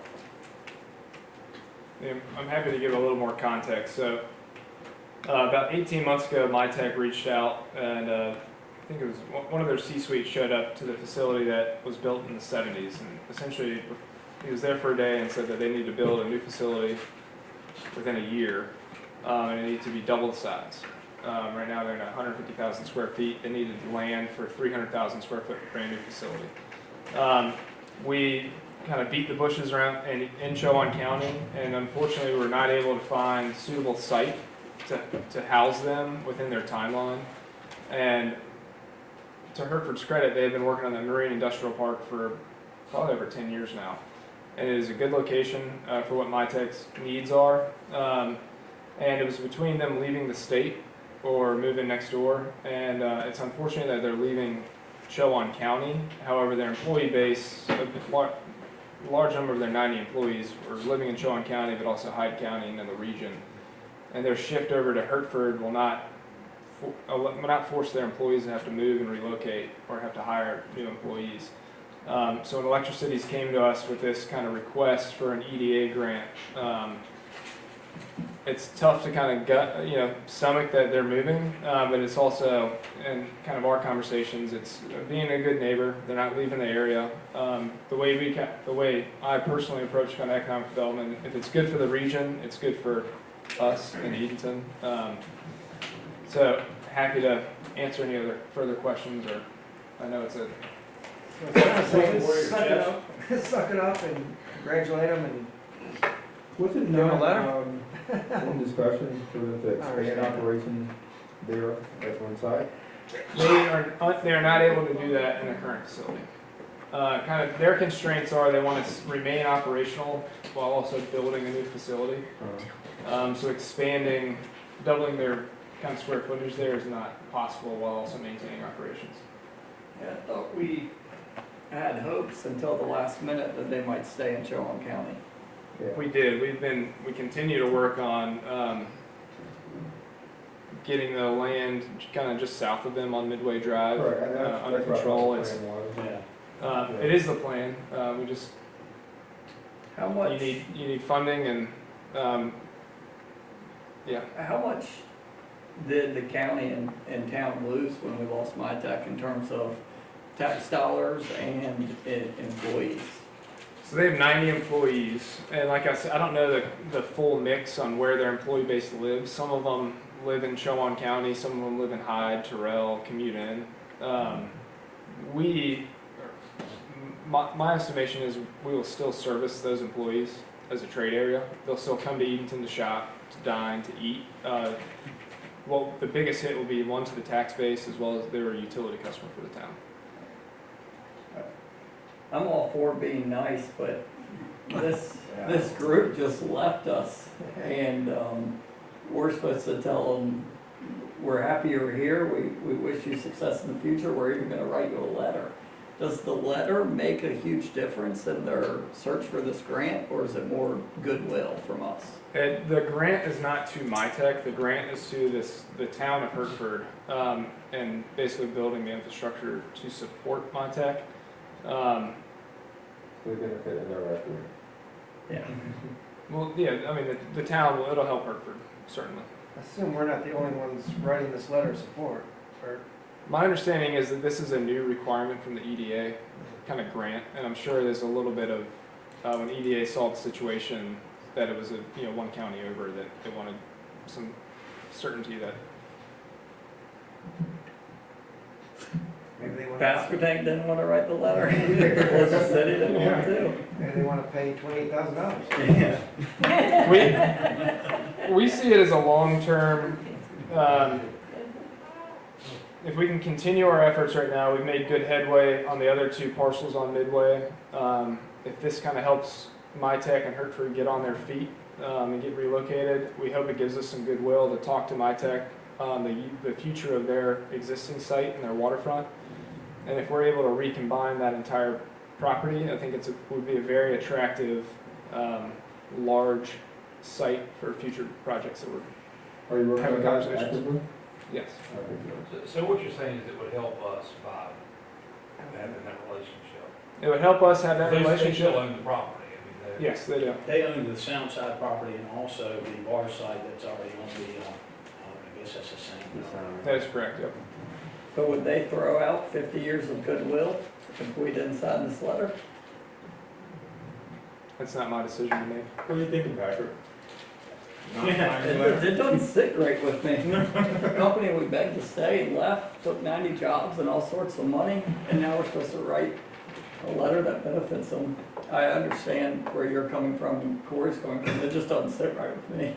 Yeah, I'm happy to give a little more context. So, about 18 months ago, MyTech reached out, and I think it was one of their C-suite showed up to the facility that was built in the 70s, and essentially he was there for a day and said that they need to build a new facility within a year, and it needed to be double the size. Right now they're at 150,000 square feet. They needed land for 300,000 square foot brand new facility. We kind of beat the bushes around in Chowan County, and unfortunately we were not able to find a suitable site to house them within their timeline. And to Hertford's credit, they've been working on the Marine Industrial Park for probably over 10 years now. And it is a good location for what MyTech's needs are. And it was between them leaving the state or moving next door. And it's unfortunate that they're leaving Chowan County. However, their employee base, a large number of their 90 employees were living in Chowan County, but also Hyde County and in the region. And their shift over to Hertford will not force their employees to have to move and relocate or have to hire new employees. So when Electricities came to us with this kind of request for an EDA grant, it's tough to kind of stomach that they're moving, but it's also, in kind of our conversations, it's being a good neighbor. They're not leaving the area. The way I personally approach kind of economic development, if it's good for the region, it's good for us in Edenton. So happy to answer any other further questions, or I know it's a Suck it up and congratulate them and Was it Give 'em a not, letter? in discussion for them to expand understand. operations there at one site? they are not able to do that in the current facility. Kind of their constraints are they want to remain operational while also building a new facility. So expanding, doubling their kind of square footage there is not possible while also maintaining operations. Yeah, I thought we had hopes until the last minute that they might stay in Chowan County. Yeah. We did. We continue to work on getting the land kind of just south of them on Midway Drive Correct, and under that's what control. the It's plan was. Yeah. it is the plan. We just How much? you need funding and yeah. How much did the county and town lose when we lost MyTech in terms of tax dollars and employees? So they have 90 employees, and like I said, I don't know the full mix on where their employee base lives. Some of them live in Chowan County, some of them live in Hyde, Terrell, commute in. My estimation is we will still service those employees as a trade area. They'll still come to Edenton to shop, to dine, to eat. Well, the biggest hit will be one to the tax base as well as they're a utility customer for the town. I'm all for being nice, but this group just left us, and we're supposed to tell them we're happy you're here. We wish you success in the future. We're even going to write you a letter. Does the letter make a huge difference in their search for this grant, or is it more goodwill from us? The grant is not to MyTech. The grant is to the town of Hertford, and basically building the infrastructure to support MyTech. We're gonna fit indirectly. Yeah. Well, yeah, I mean, the town, it'll help Hertford, certainly. I assume we're not the only ones writing this letter of support, or? My understanding is that this is a new requirement from the EDA, kind of grant, and I'm sure there's a little bit of when EDA saw the situation, that it was one county over, that they wanted some certainty that. Maybe they want Pastor Tank didn't wanna write the letter. Elizabeth City didn't want to. maybe they want to pay $28,000. We see it as a long-term, if we can continue our efforts right now, we've made good headway on the other 2 parcels on Midway. If this kind of helps MyTech and Hertford get on their feet and get relocated, we hope it gives us some goodwill to talk to MyTech on the future of their existing site and their waterfront. And if we're able to recombine that entire property, I think it would be a very attractive, large site for future projects that we're. Are you working Having on that conversations. actively? Yes. Okay, good. So what you're saying is it would help us by having that relationship? It would help us have that They still relationship. own the property, I mean, they. Yes, they do. They own the sound side property and also the bar side that's already on the, I guess that's the same. That is correct, yep. So would they throw out 50 years of goodwill if we didn't sign this letter? That's not my decision to make. What are you thinking, Patrick? It doesn't sit great with me. The company we begged to stay left, took 90 jobs and all sorts of money, and now we're supposed to write a letter that benefits them. I understand where you're coming from and Corey's coming from, it just doesn't sit right with me.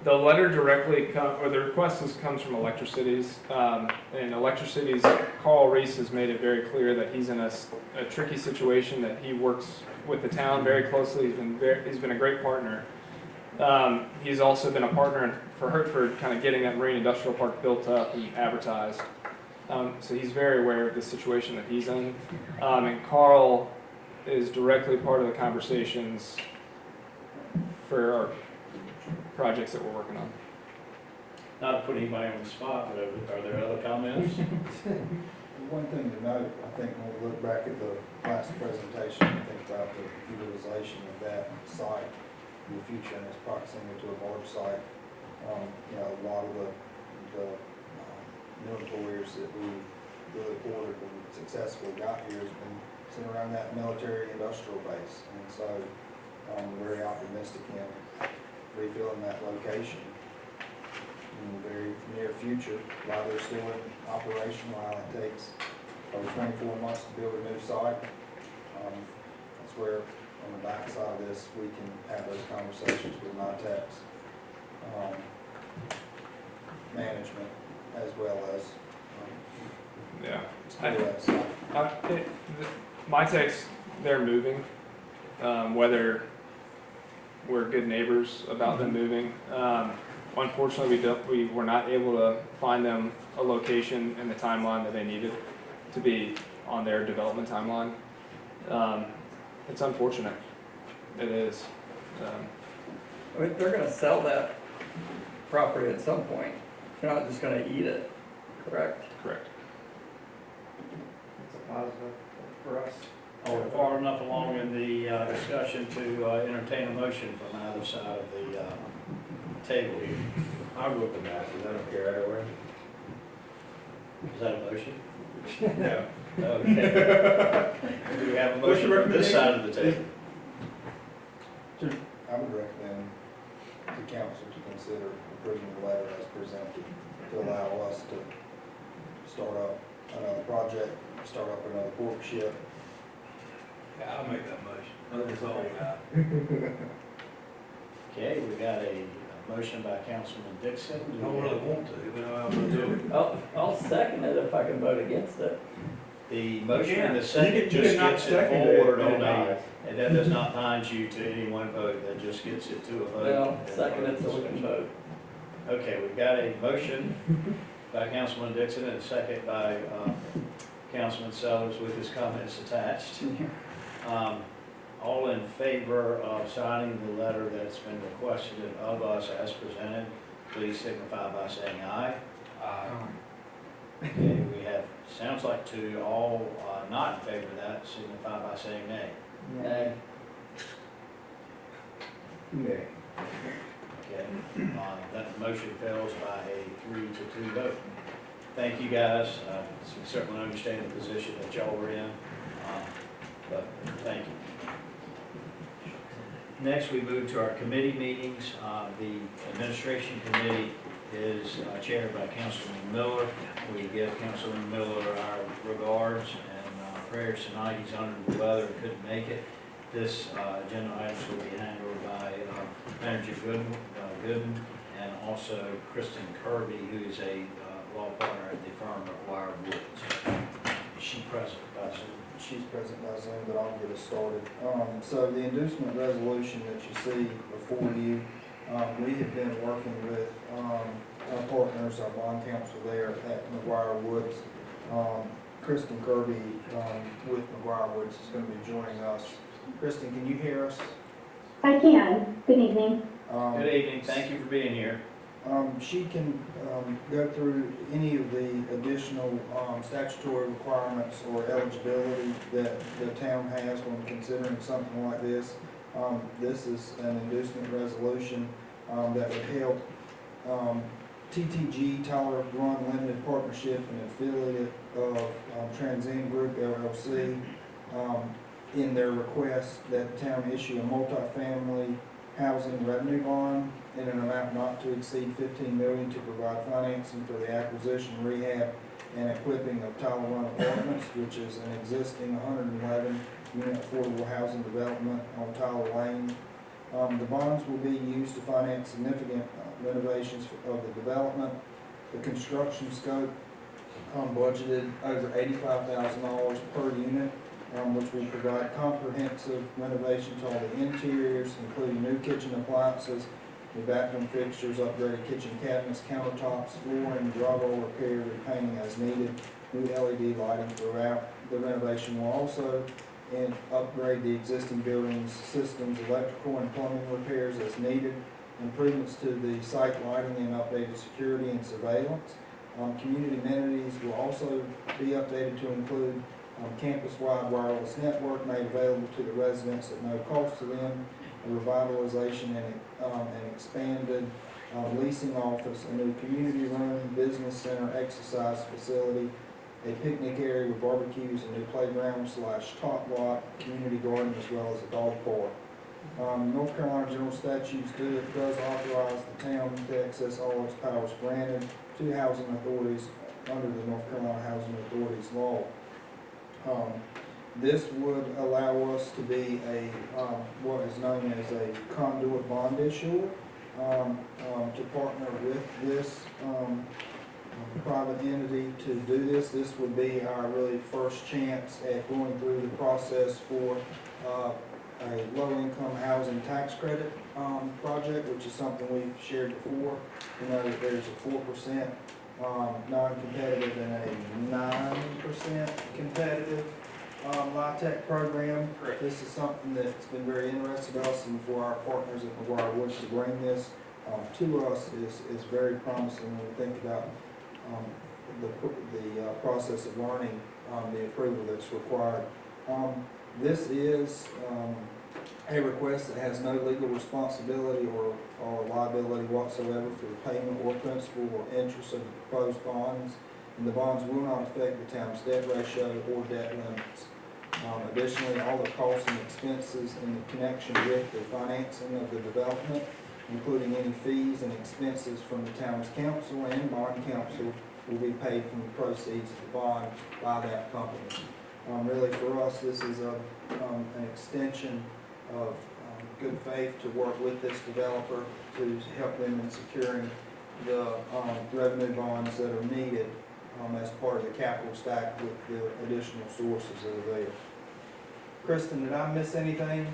The letter directly or the request comes from Electricities, and Electricities, Carl Reese has made it very clear that he's in a tricky situation, that he works with the town very closely. He's been a great partner. He's also been a partner for Hertford, kind of getting that Marine Industrial Park built up and advertised. So he's very aware of the situation that he's in. And Carl is directly part of the conversations for our projects that we're working on. Not to put anybody on the spot, but are there other comments? One thing to note, I think when we look back at the last presentation, and think about the utilization of that site in the future and its proximity to a large site. A lot of the new employers that we really forwarded and successfully got here has been sitting around that military industrial base. And so I'm very optimistic in refilling that location in the very near future, while they're still in operation, while it takes over 24 months to build a new site. That's where, on the back side of this, we can have those conversations with MyTech's management, as well as Yeah. explore that site. MyTech's, they're moving, whether we're good neighbors about them moving. Unfortunately, we were not able to find them a location in the timeline that they needed to be on their development timeline. It's unfortunate. It is. I mean, they're gonna sell that property at some point. They're not just gonna eat it, correct? Correct. It's a positive for us. Are we far enough along in the discussion to entertain a motion from either side of the table here? I'll go with the masses, I don't care either way. Is that a motion? No. Okay. Do we have a motion from this side of the table? I would recommend the council to consider approving the letter as presented to allow us to start up another project, start up another courtship. Yeah, I'll make that motion. That's all we got. Okay, we got a motion by Councilman Dixon. I don't really want to, but I'm gonna do it. I'll second it if I can vote against it. The motion and the You second can just not gets it second it, forward and on it a, dies. and that does not bind you to any one vote, that just gets it to a vote. Well, second it so we can vote. Okay, we've got a motion by Councilman Dixon and a second by Councilman Sellers with his comments attached. All in favor of signing the letter that's been requested of us as presented, please signify by saying aye. Okay, we have, sounds like two, all not in favor of that, signify by saying nay. Nay. Nay. Okay, that motion fails by a 3-2 vote. Thank you, guys. We certainly understand the position that y'all were in. but thank you. Next, we move to our committee meetings. The administration committee is chaired by Councilman Miller. We give Councilman Miller our regards and prayers tonight. He's under the weather and couldn't make it. This agenda items will be handled by Manager Gooden and also Kristen Kirby, who is a law partner at the firm of Wire Woods. Is she present by Zoom? She's present by Zoom, but I'll get us started. So the inducement resolution that you see before you, we have been working with our partners, our bond counsel there at McGuire Woods. Kristen Kirby with McGuire Woods is going to be joining us. Kristen, can you hear us? I can. Good evening. Good evening. Thank you for being here. She can go through any of the additional statutory requirements or eligibility that the town has when considering something like this. This is an inducement resolution that would help TTG, Tyler Run Limited Partnership, an affiliate of Transcend Group LLC, in their request that the town issue a multifamily housing revenue bond in an amount not to exceed $15 million to provide financing for the acquisition, rehab, and equipping of Tyler Run Apartments, which is an existing 111-unit affordable housing development on Tyler Lane. The bonds will be used to finance significant renovations of the development. The construction scope budgeted over $85,000 per unit, which will provide comprehensive renovation to all the interiors, including new kitchen appliances, new bathroom fixtures, upgraded kitchen cabinets, countertops, flooring, drywall repair, repainting as needed, new LED lighting throughout. The renovation will also upgrade the existing buildings, systems, electrical and plumbing repairs as needed, improvements to the site lighting and updated security and surveillance. Community amenities will also be updated to include campus-wide wireless network made available to the residents at no cost to them, a revitalization and an expanded leasing office, a new community room, business center, exercise facility, a picnic area with barbecues, a new playground / top lot, community garden, as well as a dog park. North Carolina General Statutes does authorize the town to access all its powers granted to housing authorities under the North Carolina Housing Authorities law. This would allow us to be a what is known as a conduit bond issuer, to partner with this private entity to do this. This would be our really first chance at going through the process for a low-income housing tax credit project, which is something we've shared before. You know that there's a 4% non-competitive and a 9% competitive LIHTC program. Correct. This is something that's been very interesting to us and for our partners at McGuire Woods to bring this to us is very promising when we think about the process of learning the approval that's required. This is a request that has no legal responsibility or liability whatsoever for the payment or principal or interest of the proposed bonds, and the bonds will not affect the town's debt ratio or debt limits. Additionally, all the costs and expenses in connection with the financing of the development, including any fees and expenses from the town's council and bond council, will be paid from the proceeds of the bond by that company. Really for us, this is an extension of good faith to work with this developer to help them in securing the revenue bonds that are needed as part of the capital stack with the additional sources that are there. Kristen, did I miss anything?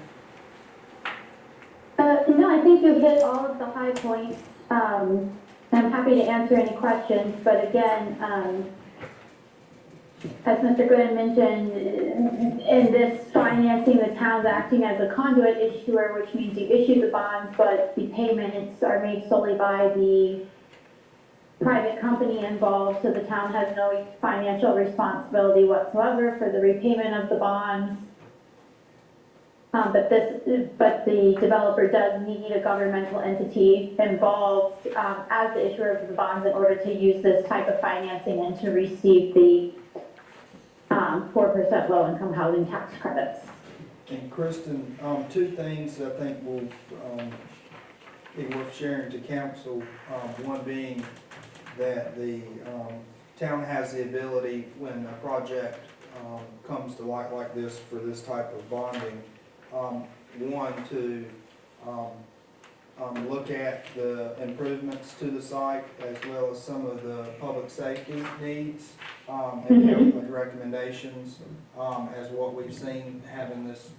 No, I think you hit all of the high points. I'm happy to answer any questions, but again, as Mr. Gooden mentioned, in this financing, the town's acting as a conduit issuer, which means you issue the bonds, but the payments are made solely by the private company involved, so the town has no financial responsibility whatsoever for the repayment of the bonds. But the developer does need a governmental entity involved as the issuer of the bonds in order to use this type of financing and to receive the 4% low-income housing tax credits. And Kristen, two things I think will be worth sharing to council. One being that the town has the ability, when a project comes to light like this for this type of bonding, one, to look at the improvements to the site as well as some of the public safety needs, and help with recommendations, as what we've seen having this,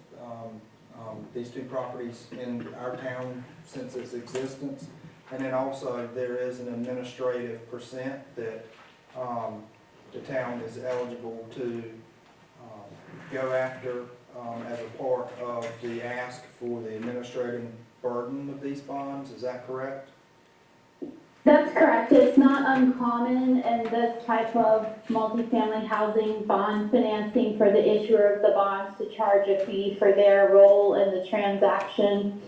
these two properties in our town since its existence. And then also there is an administrative percent that the town is eligible to go after as a part of the ask for the administrative burden of these bonds. Is that correct? That's correct. It's not uncommon in this type of multifamily housing bond financing for the issuer of the bonds to charge a fee for their role in the transaction.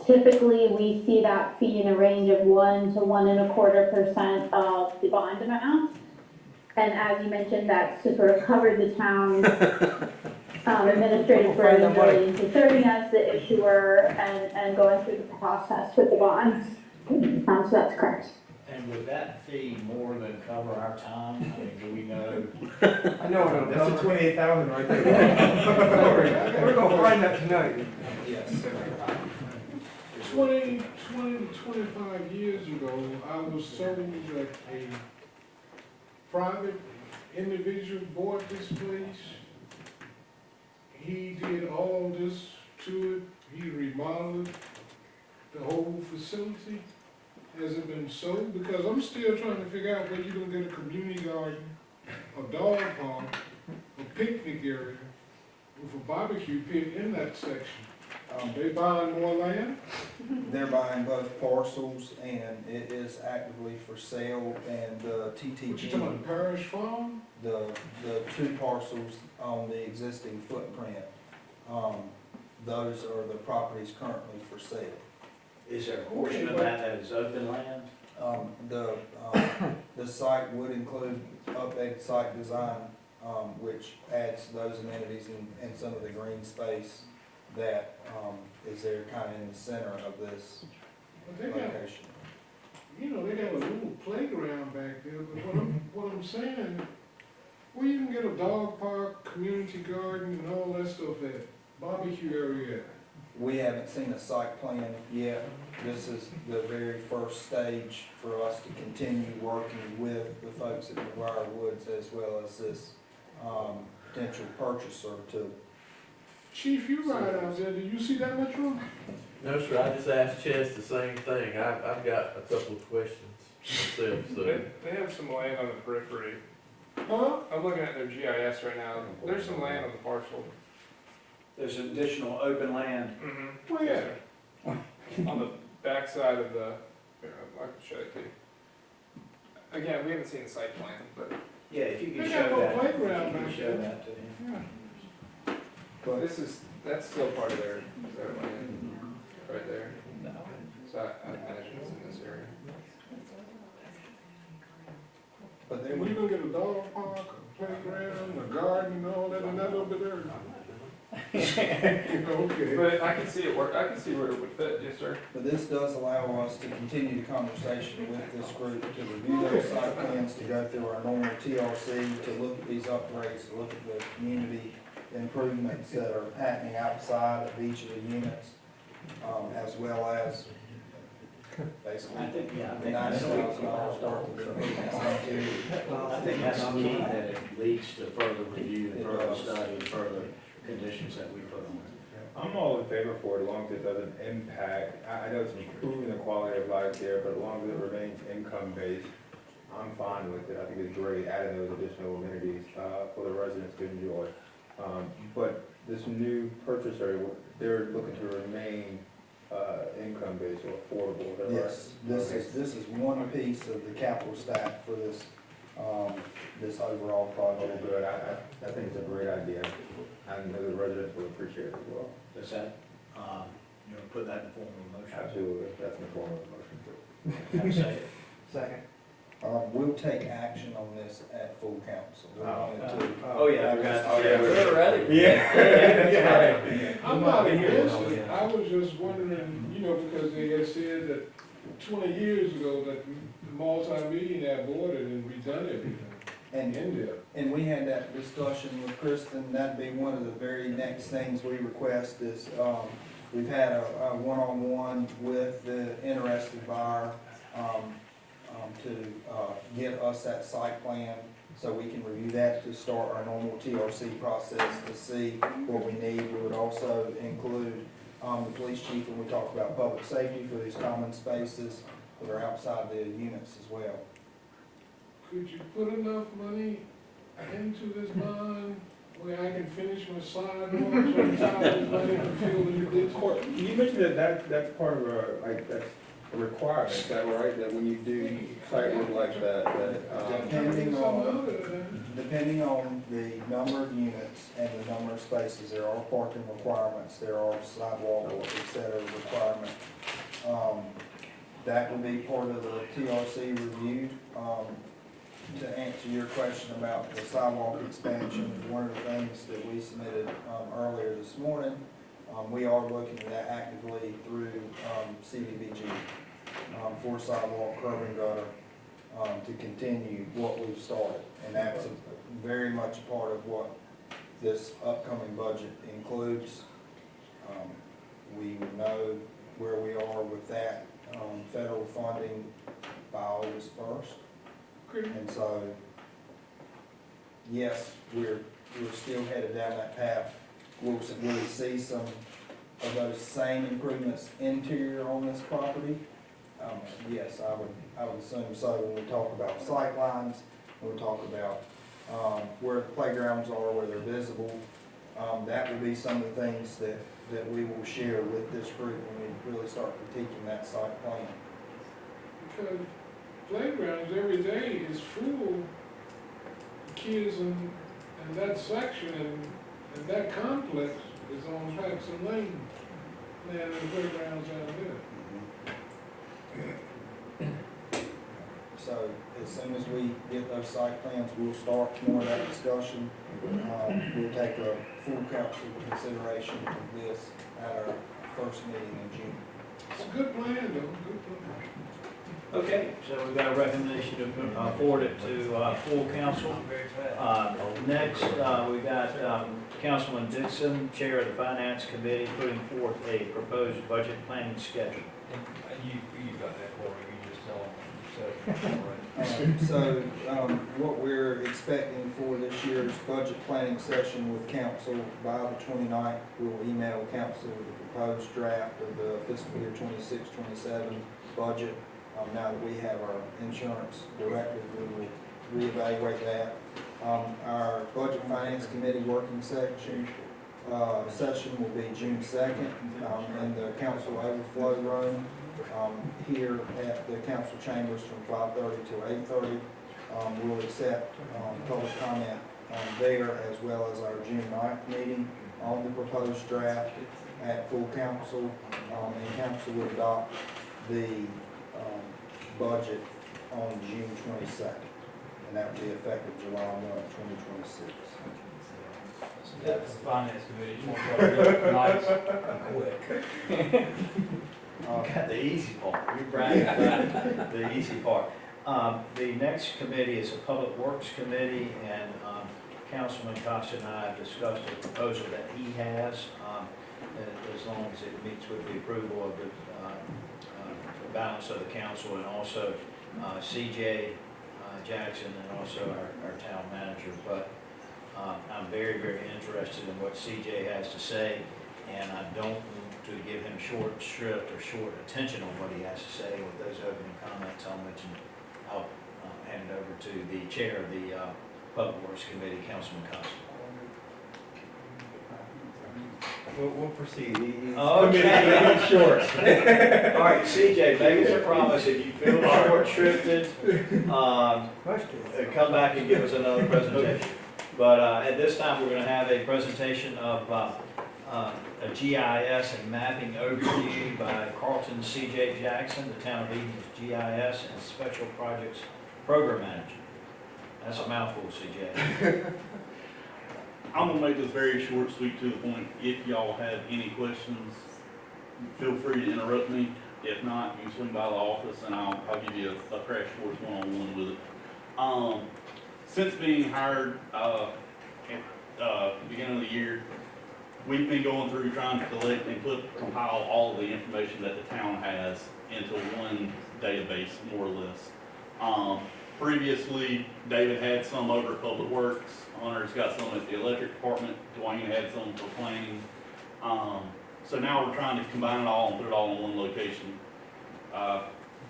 Typically, we see that fee in a range of 1 to 1.25% of the bond amount. And as you mentioned, that's to sort of cover the town's administrative burden relating to serving as the issuer and going through the process with the bonds. So that's correct. And would that fee more than cover our time? I mean, do we know? I know what it'll That's the cover. 28,000 right there. We're gonna find that tonight. Yes. 20 to 25 years ago, I was told that a private individual bought this place. He did all this to it. He remodeled the whole facility. Has it been sold? Because I'm still trying to figure out where you're gonna get a community garden, a dog park, a picnic area with a barbecue pit in that section. They buying more land? They're buying both parcels and it is actively for sale, and the What you talking TTG, about, Parish Farm? the two parcels on the existing footprint, those are the properties currently for sale. Is there a portion of that that is open land? The site would include updated site design, which adds those amenities and some of the green space that is there kind of in the center of this But they got, location. you know, they got a little playground back there, but what I'm saying, where you can get a dog park, community garden, and all that stuff at, barbecue area. We haven't seen a site plan yet. This is the very first stage for us to continue working with the folks at McGuire Woods as well as this potential purchaser to. Chief, you ride out there, do you see that much room? No, sir, I just asked Chess the same thing. I've got a couple of questions myself, so. They have some land on the periphery. Huh? I'm looking at their GIS right now. There's some land on the parcel. There's additional open land. Mm-hmm. Where? On the backside of the, here, I can show it to you. Again, we haven't seen the site plan, but Yeah, if you They could got show no that, playground if you back could show there. that to him. Yeah. that's still part of their land, right there. So I imagine it's in this area. But And we gonna get a dog park, a playground, a garden, and all that in that little bit area? Okay. But I can see it work, I can see where it would fit, yes, sir. But this does allow us to continue the conversation with this group, to review those site plans, to go through our normal TRC, to look at these upgrades, to look at the community improvements that are happening outside of each of the units, as well as basically I think, yeah, I think $90,000 worth of improvements. I think that's the key, that it leads to further review, and further study, and further conditions that we put on it. I'm all in favor for it as long as it doesn't impact, I know it's improving the quality of life there, but as long as it remains income-based, I'm fine with it. I think it's great adding those additional amenities for the residents to enjoy. But this new purchaser, they're looking to remain income-based or affordable, is that right? Yes, this is one piece of the capital stack for this, this overall Oh, project. good. I think it's a great idea. And the residents will appreciate it as well. Does that, you know, put that in the form of a motion? Absolutely. That's in the form of a motion. Have a second. Second. We'll take action on this at full council. We wanted to. Oh, yeah, I forgot. Oh, yeah. We're ready. Yeah. I'm not against it, I was just wondering, you know, because they had said that 20 years ago that the multi-meeting had boarded and redone everything And, in there. and we had that discussion with Kristen, that'd be one of the very next things we request is, we've had a one-on-one with the interested buyer, to, get us that site plan, so we can review that to start our normal TRC process to see what we need. We would also include, the police chief when we talk about public safety for these common spaces that are outside the units as well. Could you put enough money into this bond where I can finish my sidewalks on top of this money to fill in the ditch? You mentioned that's part of that's a requirement, is that right? That when you do site work like that, Depending on the number of units and the number of spaces, there are parking requirements, there are sidewalk, et cetera, requirements. That will be part of the TRC review. To answer your question about the sidewalk expansion, one of the things that we submitted earlier this morning, we are looking at that actively through CDBG for sidewalk, curb and gutter, to continue what we've started. And that's very much a part of what this upcoming budget includes. We know where we are with that federal funding by August 1st. And so, yes, we're still headed down that path. We'll really see some of those same improvements interior on this property. Yes, I would assume so when we talk about sight lines, when we talk about where the playgrounds are, where they're visible. That will be some of the things that we will share with this group when we really start critiquing that site plan. Because playgrounds every day is full of kids in that section and that complex is on Jackson Lane, playing in the playgrounds out there. So as soon as we get those site plans, we'll start more of that discussion. We'll take a full council consideration of this at our first meeting in June. It's a good plan, though, good plan. Okay, so we've got a recommendation to forward it to full council. Next, we got Councilman Dixon, Chair of the Finance Committee, putting forth a proposed budget planning schedule. You got that, Corey, you just tell them. So what we're expecting for this year's budget planning session with council by the 29th, we'll email council the proposed draft of the fiscal year 26-27 budget. Now that we have our insurance directive, we will reevaluate that. Our Budget Finance Committee working session will be June 2nd in the council overflow room here at the council chambers from 5:30 to 8:30. We'll accept public comment there as well as our June 9th meeting on the proposed draft at full council. And council will adopt the budget on June 22nd, and that will be effective July 1, 2026. That's the finance committee, you want to go nice and quick. Got the easy part. You're bragging about the easy part. The next committee is a Public Works Committee, and Councilman Costa and I have discussed a proposal that he has, as long as it meets with the approval of the balance of the council, and also CJ Jackson, and also our town manager. But I'm very, very interested in what CJ has to say, and I don't want to give him short shrift or short attention on what he has to say. With those opening comments, I'll hand it over to the chair of the Public Works Committee, Councilman Costa. We'll proceed. Okay. Short. All right, CJ, make us a promise, if you feel short-shrifted, come back and give us another presentation. But at this time, we're going to have a presentation of a GIS and mapping overview by Carlton C.J. Jackson, the Town of Eden's GIS and Special Projects Program manager. That's a mouthful, CJ. I'm gonna make this very short, sweet, to the point. If y'all have any questions, feel free to interrupt me. If not, you can swing by the office and I'll give you a crash course one-on-one with it. Since being hired, at, the beginning of the year, we've been going through trying to collect and compile all of the information that the town has into one database, more or less. Previously, David had some over at Public Works, Hunter's got some at the electric department, Dwayne had some for planning. So now we're trying to combine it all and put it all in one location.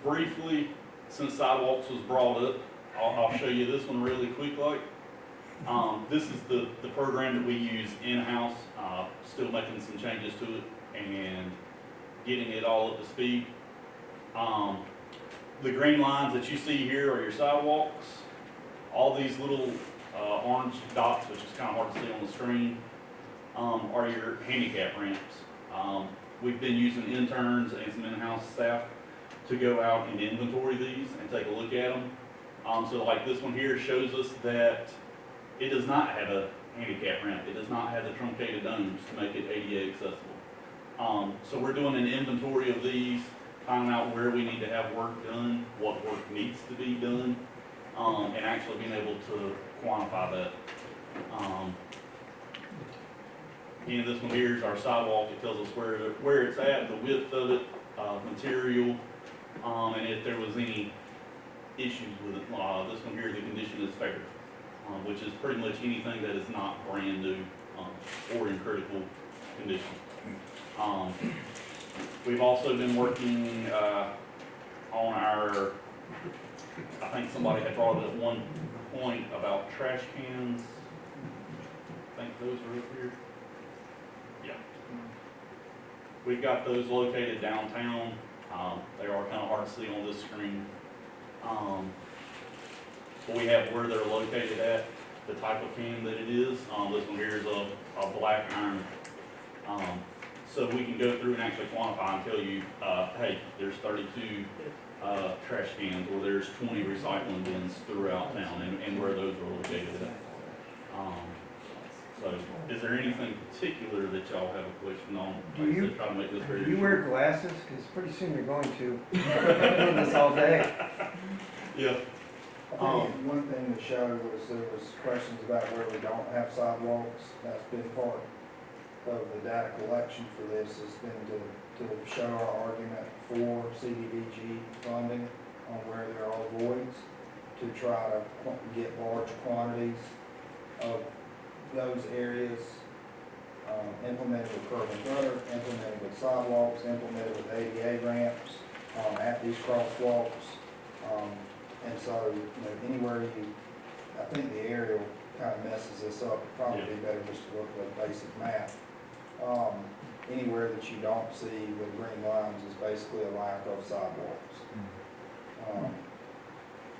Briefly, since sidewalks was brought up, I'll show you this one really quick like. This is the program that we use in-house, still making some changes to it and getting it all up to speed. The green lines that you see here are your sidewalks. All these little orange dots, which is kind of hard to see on the screen, are your handicap ramps. We've been using interns and some in-house staff to go out and inventory these and take a look at them. So like this one here shows us that it does not have a handicap ramp. It does not have the truncated domes to make it ADA accessible. So we're doing an inventory of these, finding out where we need to have work done, what work needs to be done, and actually being able to quantify that. Again, this one here is our sidewalk. It tells us where it's at, the width of it, material, and if there was any issues with it. This one here, the condition is fair, which is pretty much anything that is not brand new or in critical condition. We've also been working on our, I think somebody had brought it at one point about trash cans. I think those are up here. Yeah. We've got those located downtown. They are kind of hard to see on this screen. But we have where they're located at, the type of can that it is. This one here is a black iron. So we can go through and actually quantify and tell you, hey, there's 32 trash cans, or there's 20 recycling bins throughout town, and where those are located at. So, is there anything particular that y'all have a question on? Do you- Try to make this very Do you short. wear glasses? Because pretty soon you're going to. I've been doing this all day. Yeah. I think one thing to show was there was questions about where we don't have sidewalks. That's been part of the data collection for this, has been to show our argument for CDBG funding on where there are voids, to try to get large quantities of those areas implemented with curb and gutter, implemented with sidewalks, implemented with ADA ramps at these crosswalks. And so, anywhere I think the aerial kind of messes this up. It'd probably be better just to look at a basic map. Anywhere that you don't see the green lines is basically a lack of sidewalks.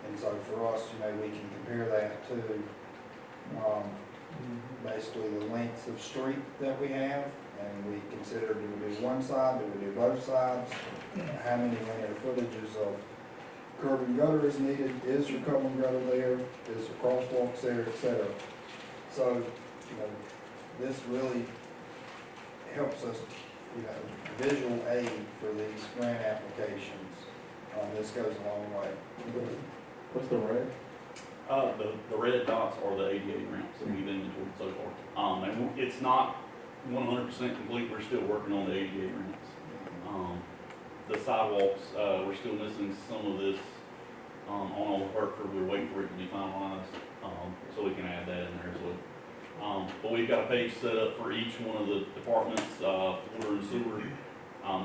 And so for us, we can compare that to basically the lengths of street that we have, and we consider, do we do one side, do we do both sides, how many linear footages of curb and gutter is needed, is your curb and gutter there, is there crosswalks there, etc. So, this really helps us, visual aid for these grant applications. This goes a long way. What's the red? The red dots are the ADA ramps that we've inventoried so far. And it's not 100% complete, we're still working on the ADA ramps. The sidewalks, we're still missing some of this on Old Hartford. We're waiting for it to be finalized, so we can add that in there as well. But we've got a page set up for each one of the departments, water and sewer.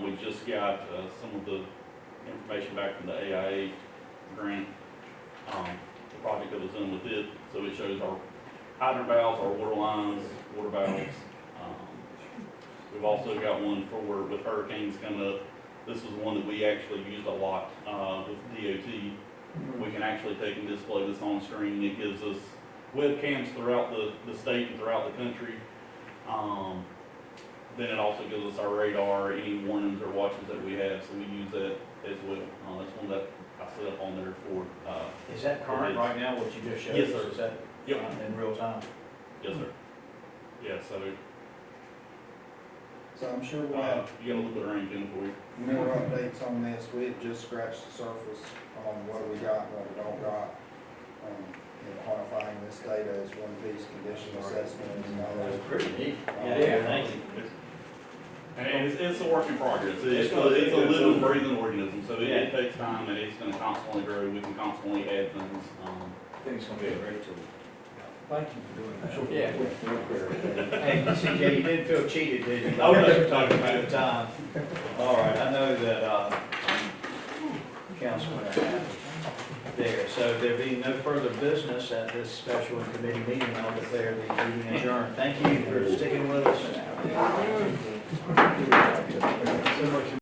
We just got some of the information back from the AIA grant, the project that was done with it. So it shows our hydrant valves, our water lines, water valves. We've also got one for with hurricanes coming up. This is one that we actually used a lot with DOT. We can actually take and display this on screen. It gives us webcams throughout the state and throughout the country. Then it also gives us our radar, any warnings or watches that we have, so we use that as well. That's one that I set up on there for, Is that current right now, what you just showed us? Yes, sir. Is that in real time? yes, sir. Yeah, so, So I'm sure we'll have you got a little bit of range in for you. more updates on this. We had just scratched the surface on what we got and what we don't got. Quantifying this data as one of these condition assessments and all those. Pretty neat. Yeah. Thank you. And it's a work in progress. It's gonna a be good. living, breathing organism, so Yeah. it takes time and it's gonna constantly grow. We can constantly add things. I think it's gonna be a great tool. Thank you for doing that. Yeah. Hey, CJ, you didn't feel cheated, did you? Oh, no. We're talking about the time. All right, I know that, Councilman there, so there being no further business at this special committee meeting, I'll declare the meeting adjourned. Thank you for sticking with us.